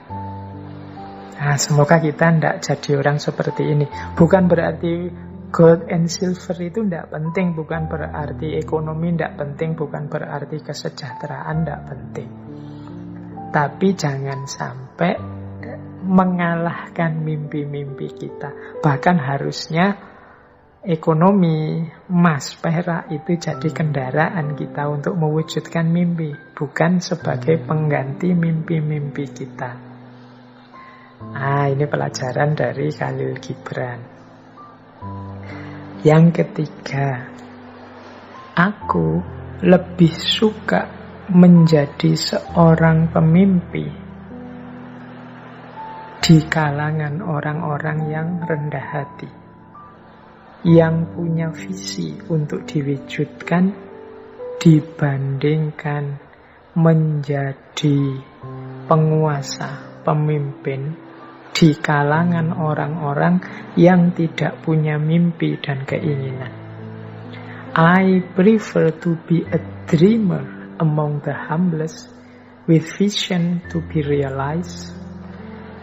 Nah, semoga kita tidak jadi orang seperti ini. Bukan berarti gold and silver itu tidak penting, bukan berarti ekonomi tidak penting, bukan berarti kesejahteraan tidak penting. Tapi jangan sampai mengalahkan mimpi-mimpi kita. Bahkan harusnya ekonomi, emas, perak itu jadi kendaraan kita untuk mewujudkan mimpi, bukan sebagai pengganti mimpi-mimpi kita. Nah, ini pelajaran dari Khalil Gibran. Yang ketiga, aku lebih suka menjadi seorang pemimpi di kalangan orang-orang yang rendah hati, yang punya visi untuk diwujudkan, dibandingkan menjadi penguasa, pemimpin di kalangan orang-orang yang tidak punya mimpi dan keinginan. I prefer to be a dreamer among the humblest with vision to be realized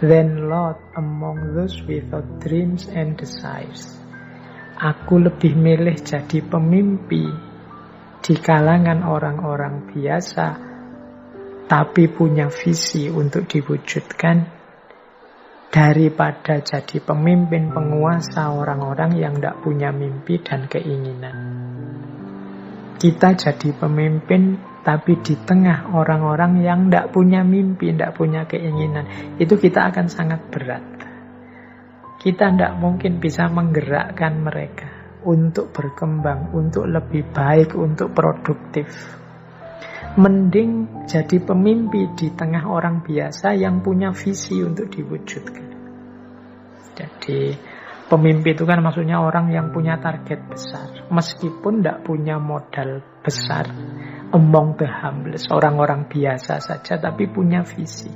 than Lord among those without dreams and desires. Aku lebih milih jadi pemimpi di kalangan orang-orang biasa, tapi punya visi untuk diwujudkan, daripada jadi pemimpin penguasa orang-orang yang tidak punya mimpi dan keinginan. Kita jadi pemimpin tapi di tengah orang-orang yang tidak punya mimpi, tidak punya keinginan, itu kita akan sangat berat. Kita tidak mungkin bisa menggerakkan mereka untuk berkembang, untuk lebih baik, untuk produktif. Mending jadi pemimpi di tengah orang biasa yang punya visi untuk diwujudkan. Jadi pemimpi itu kan maksudnya orang yang punya target besar, meskipun tidak punya modal besar. Among the humblest, orang-orang biasa saja tapi punya visi.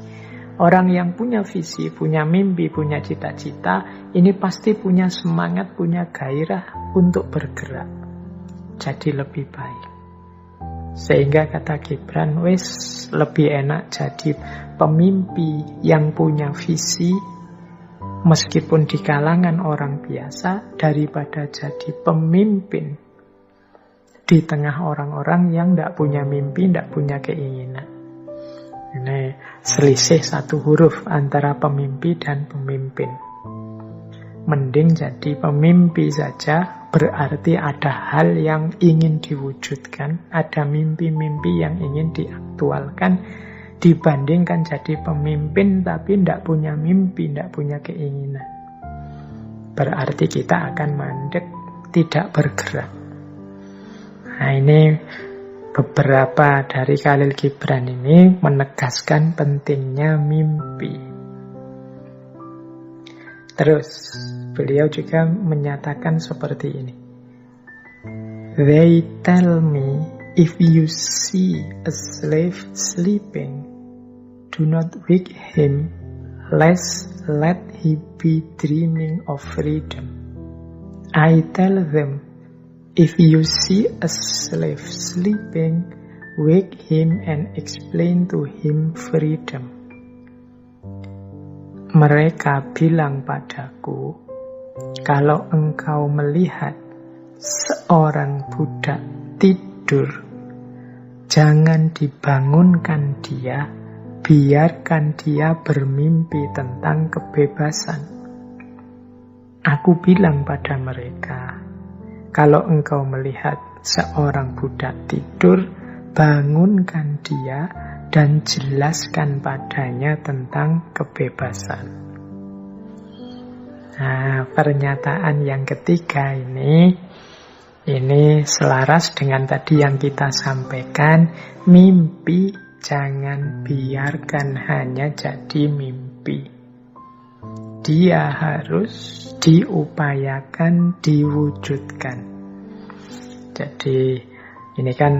Orang yang punya visi, punya mimpi, punya cita-cita, ini pasti punya semangat, punya gairah untuk bergerak jadi lebih baik. Sehingga kata Gibran, wis lebih enak jadi pemimpi yang punya visi meskipun di kalangan orang biasa daripada jadi pemimpin di tengah orang-orang yang tidak punya mimpi, tidak punya keinginan. Ini selisih satu huruf antara pemimpi dan pemimpin. Mending jadi pemimpi saja, berarti ada hal yang ingin diwujudkan, ada mimpi-mimpi yang ingin diaktualkan, dibandingkan jadi pemimpin tapi tidak punya mimpi, tidak punya keinginan. Berarti kita akan mandek, tidak bergerak. Nah, ini beberapa dari Khalil Gibran ini menegaskan pentingnya mimpi. Terus, beliau juga menyatakan seperti ini. They tell me, if you see a slave sleeping, do not wake him, lest let he be dreaming of freedom. I tell them, if you see a slave sleeping, wake him and explain to him freedom. Mereka bilang padaku, kalau engkau melihat seorang budak tidur, jangan dibangunkan dia, biarkan dia bermimpi tentang kebebasan. Aku bilang pada mereka, kalau engkau melihat seorang budak tidur, bangunkan dia dan jelaskan padanya tentang kebebasan. Nah, pernyataan yang ketiga ini selaras dengan tadi yang kita sampaikan, mimpi jangan biarkan hanya jadi mimpi. Dia harus diupayakan, diwujudkan. Jadi ini kan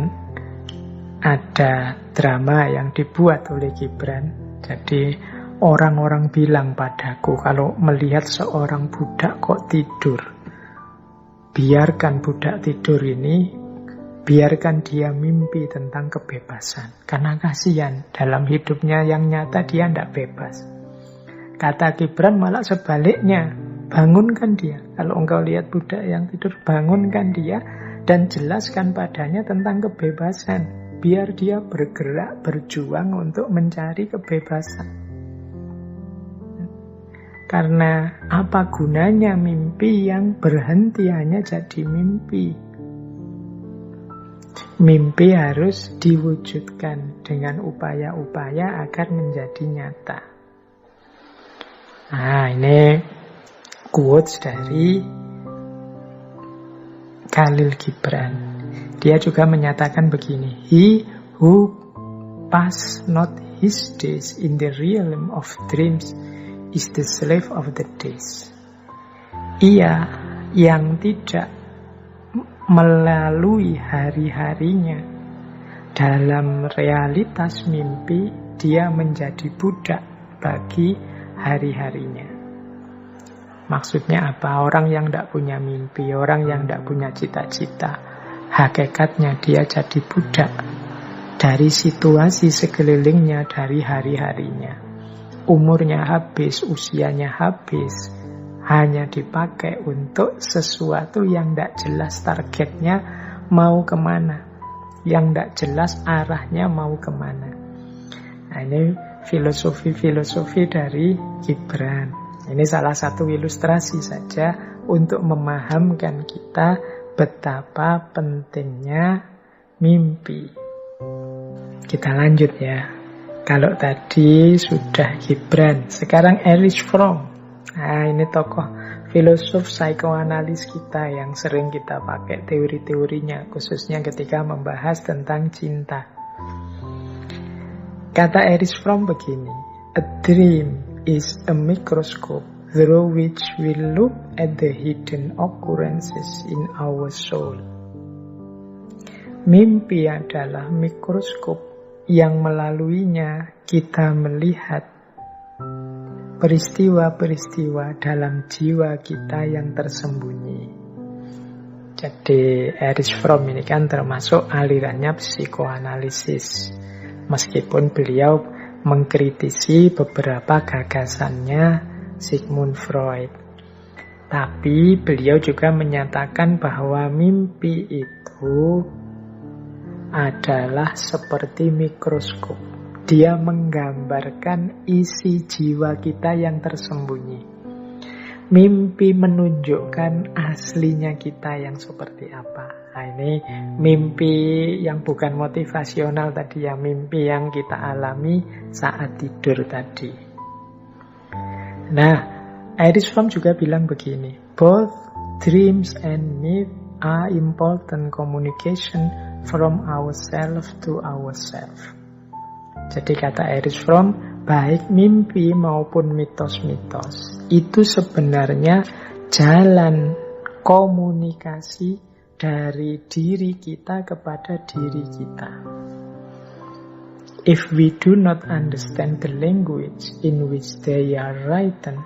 ada drama yang dibuat oleh Gibran. Jadi orang-orang bilang padaku, kalau melihat seorang budak kok tidur, biarkan budak tidur ini, biarkan dia mimpi tentang kebebasan. Karena kasihan, dalam hidupnya yang nyata dia tidak bebas. Kata Gibran malah sebaliknya, bangunkan dia. Kalau engkau lihat budak yang tidur, bangunkan dia dan jelaskan padanya tentang kebebasan. Biar dia bergerak, berjuang untuk mencari kebebasan. Karena apa gunanya mimpi yang berhenti hanya jadi mimpi? Mimpi harus diwujudkan dengan upaya-upaya agar menjadi nyata. Nah, ini quotes dari Khalil Gibran. Dia juga menyatakan begini, he who pass not his days in the realm of dreams is the slave of the days. Ia yang tidak melalui hari-harinya dalam realitas mimpi, dia menjadi budak bagi hari-harinya. Maksudnya apa? Orang yang tidak punya mimpi, orang yang tidak punya cita-cita, hakikatnya dia jadi budak dari situasi sekelilingnya, dari hari-harinya. Umurnya habis, usianya habis, hanya dipakai untuk sesuatu yang tidak jelas targetnya mau kemana, yang tidak jelas arahnya mau kemana. Nah, ini filosofi-filosofi dari Gibran. Ini salah satu ilustrasi saja untuk memahamkan kita betapa pentingnya mimpi. Kita lanjut ya. Kalau tadi sudah Gibran, sekarang Erich Fromm. Nah, ini tokoh filosof psikoanalis kita yang sering kita pakai teori-teorinya, khususnya ketika membahas tentang cinta. Kata Erich Fromm begini, a dream is a microscope through which we look at the hidden occurrences in our soul. Mimpi adalah mikroskop yang melaluinya kita melihat peristiwa-peristiwa dalam jiwa kita yang tersembunyi. Jadi Erich Fromm ini kan termasuk alirannya psikoanalisis. Meskipun beliau mengkritisi beberapa gagasannya Sigmund Freud. Tapi beliau juga menyatakan bahwa mimpi itu adalah seperti mikroskop. Dia menggambarkan isi jiwa kita yang tersembunyi. Mimpi menunjukkan aslinya kita yang seperti apa. Nah, ini mimpi yang bukan motivasional tadi, yang mimpi yang kita alami saat tidur tadi. Nah, Erich Fromm juga bilang begini, both dreams and myth are important communication from ourselves to ourselves. Jadi kata Erich Fromm, baik mimpi maupun mitos-mitos itu sebenarnya jalan komunikasi dari diri kita kepada diri kita. If we do not understand the language in which they are written,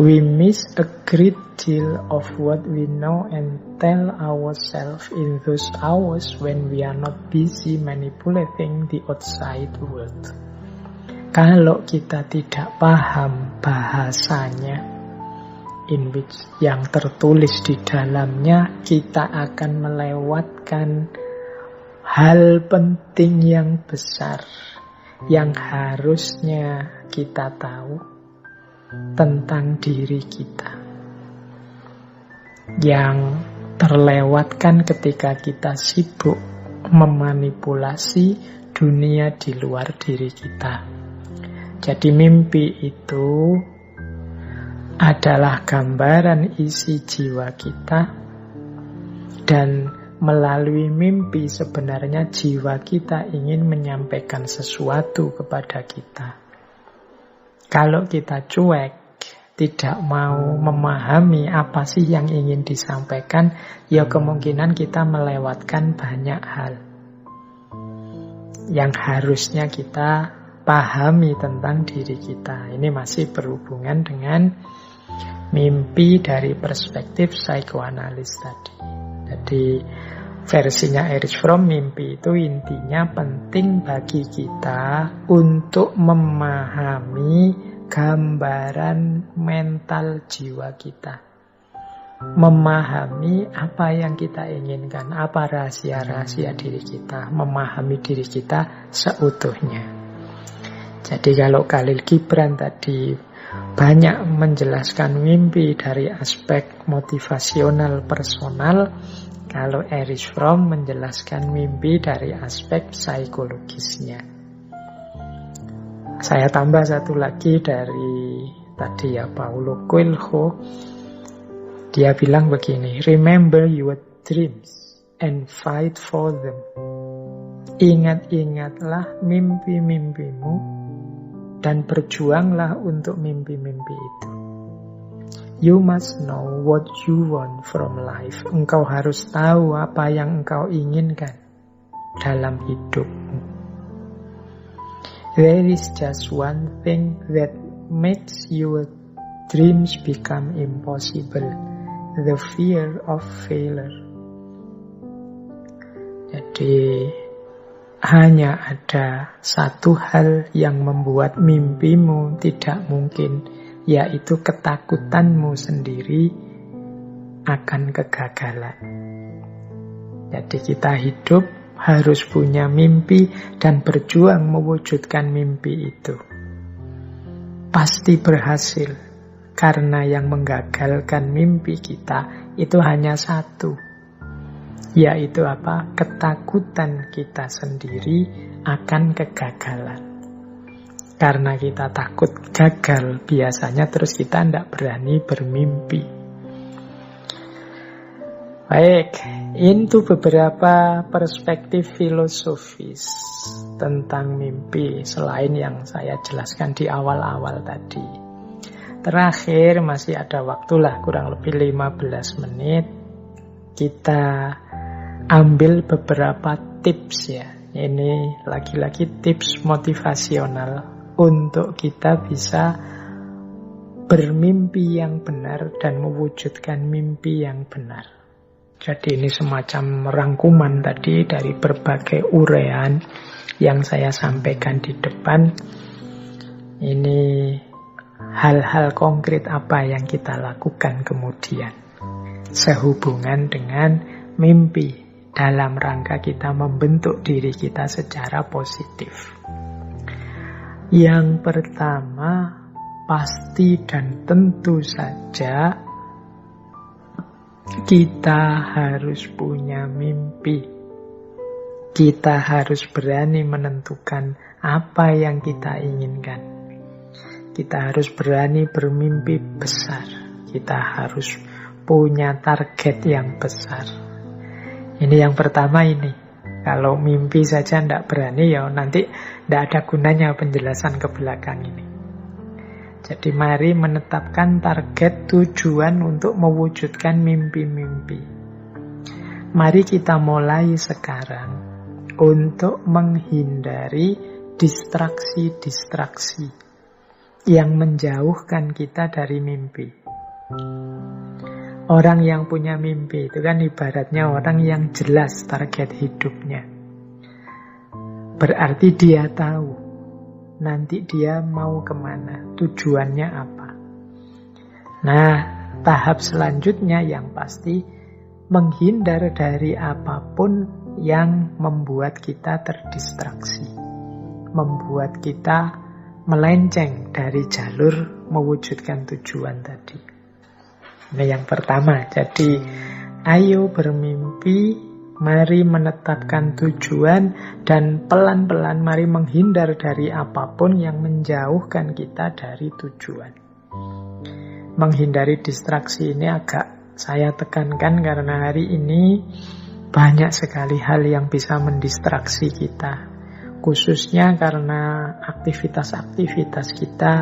we miss a great deal of what we know and tell ourselves in those hours when we are not busy manipulating the outside world. Kalau kita tidak paham bahasanya, in which yang tertulis di dalamnya, kita akan melewatkan hal penting yang besar yang harusnya kita tahu tentang diri kita, yang terlewatkan ketika kita sibuk memanipulasi dunia di luar diri kita. Jadi mimpi itu adalah gambaran isi jiwa kita, dan melalui mimpi sebenarnya jiwa kita ingin menyampaikan sesuatu kepada kita. Kalau kita cuek, tidak mau memahami apa sih yang ingin disampaikan, ya kemungkinan kita melewatkan banyak hal yang harusnya kita pahami tentang diri kita. Ini masih berhubungan dengan mimpi dari perspektif psikoanalis tadi. Jadi versinya Erich Fromm, mimpi itu intinya penting bagi kita untuk memahami gambaran mental jiwa kita, memahami apa yang kita inginkan, apa rahasia-rahasia diri kita, memahami diri kita seutuhnya. Jadi kalau Khalil Gibran tadi banyak menjelaskan mimpi dari aspek motivasional personal, kalau Erich Fromm menjelaskan mimpi dari aspek psikologisnya. Saya tambah satu lagi dari tadi ya, Paulo Coelho. Dia bilang begini, remember your dreams and fight for them. Ingat-ingatlah mimpi-mimpimu dan berjuanglah untuk mimpi-mimpi itu. You must know what you want from life. Engkau harus tahu apa yang engkau inginkan dalam hidupmu. There is just one thing that makes your dreams become impossible. The fear of failure. Jadi hanya ada satu hal yang membuat mimpimu tidak mungkin, yaitu ketakutanmu sendiri akan kegagalan. Jadi kita hidup harus punya mimpi dan berjuang mewujudkan mimpi itu. Pasti berhasil, karena yang menggagalkan mimpi kita itu hanya satu, yaitu apa? Ketakutan kita sendiri akan kegagalan. Karena kita takut gagal, biasanya terus kita tidak berani bermimpi. Baik, itu beberapa perspektif filosofis tentang mimpi selain yang saya jelaskan di awal-awal tadi. Terakhir, masih ada waktulah kurang lebih 15 menit. Kita ambil beberapa tips ya. Ini lagi-lagi tips motivasional untuk kita bisa bermimpi yang benar dan mewujudkan mimpi yang benar. Jadi ini semacam rangkuman tadi dari berbagai uraian yang saya sampaikan di depan. Ini hal-hal konkret apa yang kita lakukan kemudian sehubungan dengan mimpi dalam rangka kita membentuk diri kita secara positif. Yang pertama, pasti dan tentu saja kita harus punya mimpi. Kita harus berani menentukan apa yang kita inginkan. Kita harus berani bermimpi besar. Kita harus punya target yang besar. Ini yang pertama ini. Kalau mimpi saja tidak berani, ya nanti tidak ada gunanya penjelasan ke belakang ini. Jadi mari menetapkan target tujuan untuk mewujudkan mimpi-mimpi. Mari kita mulai sekarang untuk menghindari distraksi-distraksi yang menjauhkan kita dari mimpi. Orang yang punya mimpi itu kan ibaratnya orang yang jelas target hidupnya. Berarti dia tahu nanti dia mau kemana, tujuannya apa. Nah, tahap selanjutnya yang pasti menghindar dari apapun yang membuat kita terdistraksi, membuat kita melenceng dari jalur mewujudkan tujuan tadi. Ini yang pertama. Jadi, ayo bermimpi, mari menetapkan tujuan, dan pelan-pelan mari menghindar dari apapun yang menjauhkan kita dari tujuan. Menghindari distraksi ini agak saya tekankan karena hari ini banyak sekali hal yang bisa mendistraksi kita. Khususnya karena aktivitas-aktivitas kita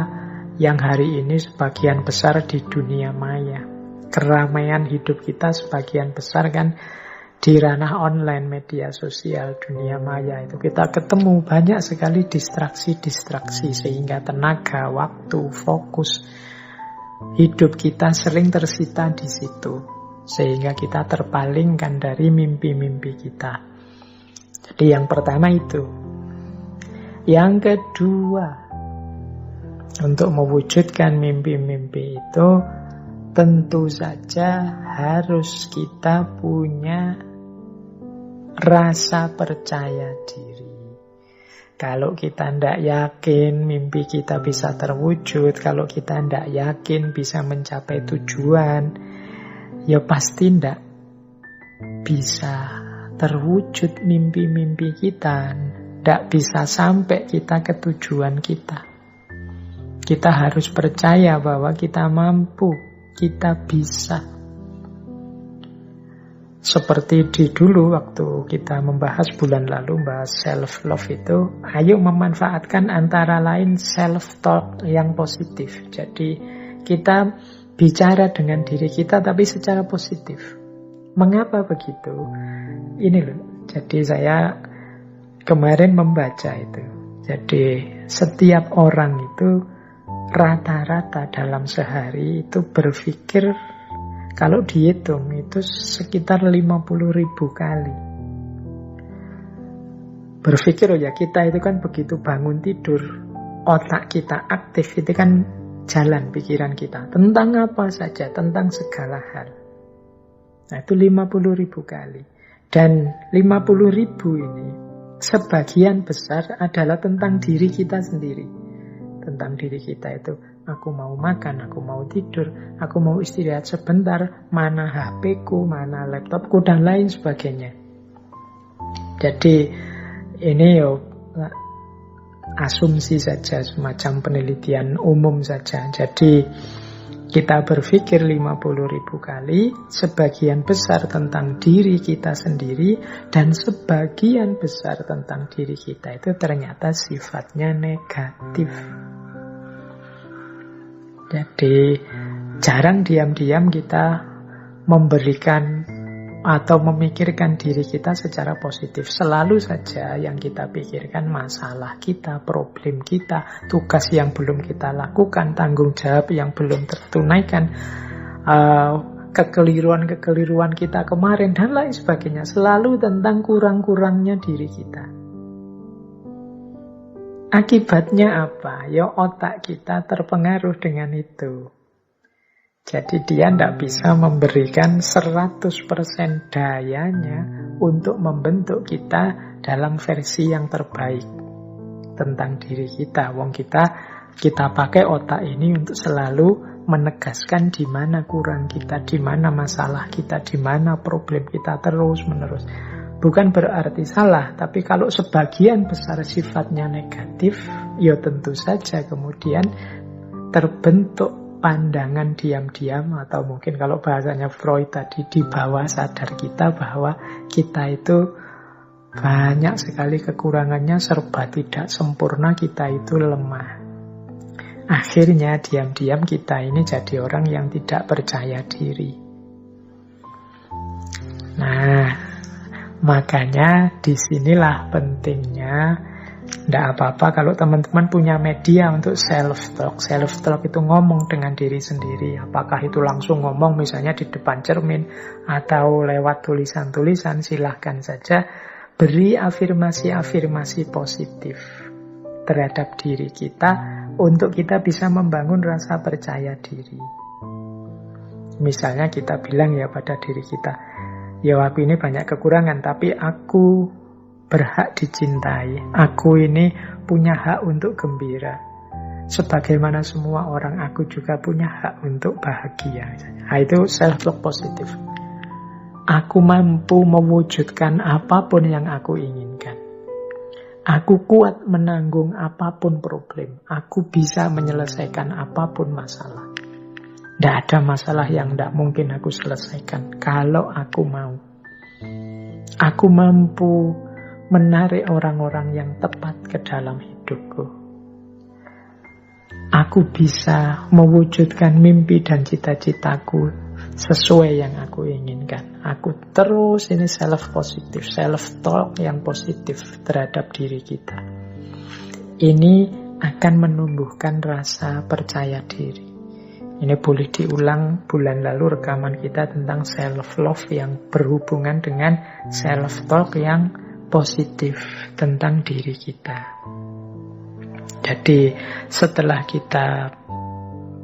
yang hari ini sebagian besar di dunia maya. Keramaian hidup kita sebagian besar kan di ranah online, media sosial, dunia maya itu kita ketemu banyak sekali distraksi-distraksi sehingga tenaga, waktu, fokus hidup kita sering tersita di situ sehingga kita terpalingkan dari mimpi-mimpi kita. Jadi yang pertama itu. Yang kedua, untuk mewujudkan mimpi-mimpi itu tentu saja harus kita punya rasa percaya diri. Kalau kita tidak yakin mimpi kita bisa terwujud, kalau kita tidak yakin bisa mencapai tujuan, ya pasti tidak bisa terwujud mimpi-mimpi kita. Tidak bisa sampai kita ke tujuan kita. Kita harus percaya bahwa kita mampu, kita bisa. Seperti di dulu waktu kita membahas bulan lalu, bahas self-love itu, ayo memanfaatkan antara lain self-talk yang positif. Jadi kita bicara dengan diri kita tapi secara positif. Mengapa begitu? Ini loh, jadi saya kemarin membaca itu. Jadi setiap orang itu rata-rata dalam sehari itu berpikir, kalau dihitung itu sekitar 50.000 kali. Berpikir, oh ya kita itu kan begitu bangun tidur, otak kita aktif, itu kan jalan pikiran kita. Tentang apa saja, tentang segala hal. Nah itu 50.000 kali. Dan 50.000 ini sebagian besar adalah tentang diri kita sendiri. Tentang diri kita itu, aku mau makan, aku mau tidur, aku mau istirahat sebentar, mana HP-ku, mana laptopku, dan lain sebagainya. Jadi ini asumsi saja, semacam penelitian umum saja. Jadi kita berpikir 50.000 kali, sebagian besar tentang diri kita sendiri, dan sebagian besar tentang diri kita itu ternyata sifatnya negatif. Jadi jarang diam-diam kita memberikan atau memikirkan diri kita secara positif. Selalu saja yang kita pikirkan masalah kita, problem kita, tugas yang belum kita lakukan, tanggung jawab yang belum tertunaikan, kekeliruan-kekeliruan kita kemarin, dan lain sebagainya. Selalu tentang kurang-kurangnya diri kita. Akibatnya apa? Ya otak kita terpengaruh dengan itu. Jadi dia tidak bisa memberikan 100% dayanya untuk membentuk kita dalam versi yang terbaik tentang diri kita. Wong kita pakai otak ini untuk selalu menegaskan di mana kurang kita, di mana masalah kita, di mana problem kita terus-menerus. Bukan berarti salah, tapi kalau sebagian besar sifatnya negatif, ya tentu saja kemudian terbentuk pandangan diam-diam, atau mungkin kalau bahasanya Freud tadi, di bawah sadar kita, bahwa kita itu banyak sekali kekurangannya, serba tidak sempurna, kita itu lemah. Akhirnya diam-diam kita ini jadi orang yang tidak percaya diri. Nah, makanya disinilah pentingnya. Tidak apa-apa kalau teman-teman punya media untuk self-talk. Self-talk itu ngomong dengan diri sendiri. Apakah itu langsung ngomong misalnya di depan cermin atau lewat tulisan-tulisan, silahkan saja. Beri afirmasi-afirmasi positif terhadap diri kita untuk kita bisa membangun rasa percaya diri. Misalnya kita bilang ya pada diri kita, ya aku ini banyak kekurangan, tapi aku berhak dicintai. Aku ini punya hak untuk gembira. Sebagaimana semua orang, aku juga punya hak untuk bahagia. Nah, itu self-talk positif. Aku mampu mewujudkan apapun yang aku inginkan. Aku kuat menanggung apapun problem. Aku bisa menyelesaikan apapun masalah. Tidak ada masalah yang tidak mungkin aku selesaikan kalau aku mau. Aku mampu menarik orang-orang yang tepat ke dalam hidupku. Aku bisa mewujudkan mimpi dan cita-citaku sesuai yang aku inginkan. Aku terus ini self-positif, self-talk yang positif terhadap diri kita. Ini akan menumbuhkan rasa percaya diri. Ini boleh diulang, bulan lalu rekaman kita tentang self-love yang berhubungan dengan self-talk yang positif tentang diri kita. Jadi setelah kita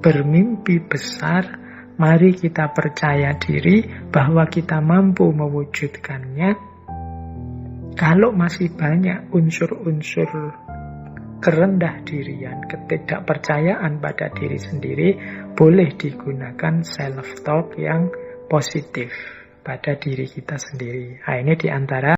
bermimpi besar, mari kita percaya diri bahwa kita mampu mewujudkannya. Kalau masih banyak unsur-unsur kerendah dirian, ketidakpercayaan pada diri sendiri, boleh digunakan self-talk yang positif pada diri kita sendiri. Nah, ini diantara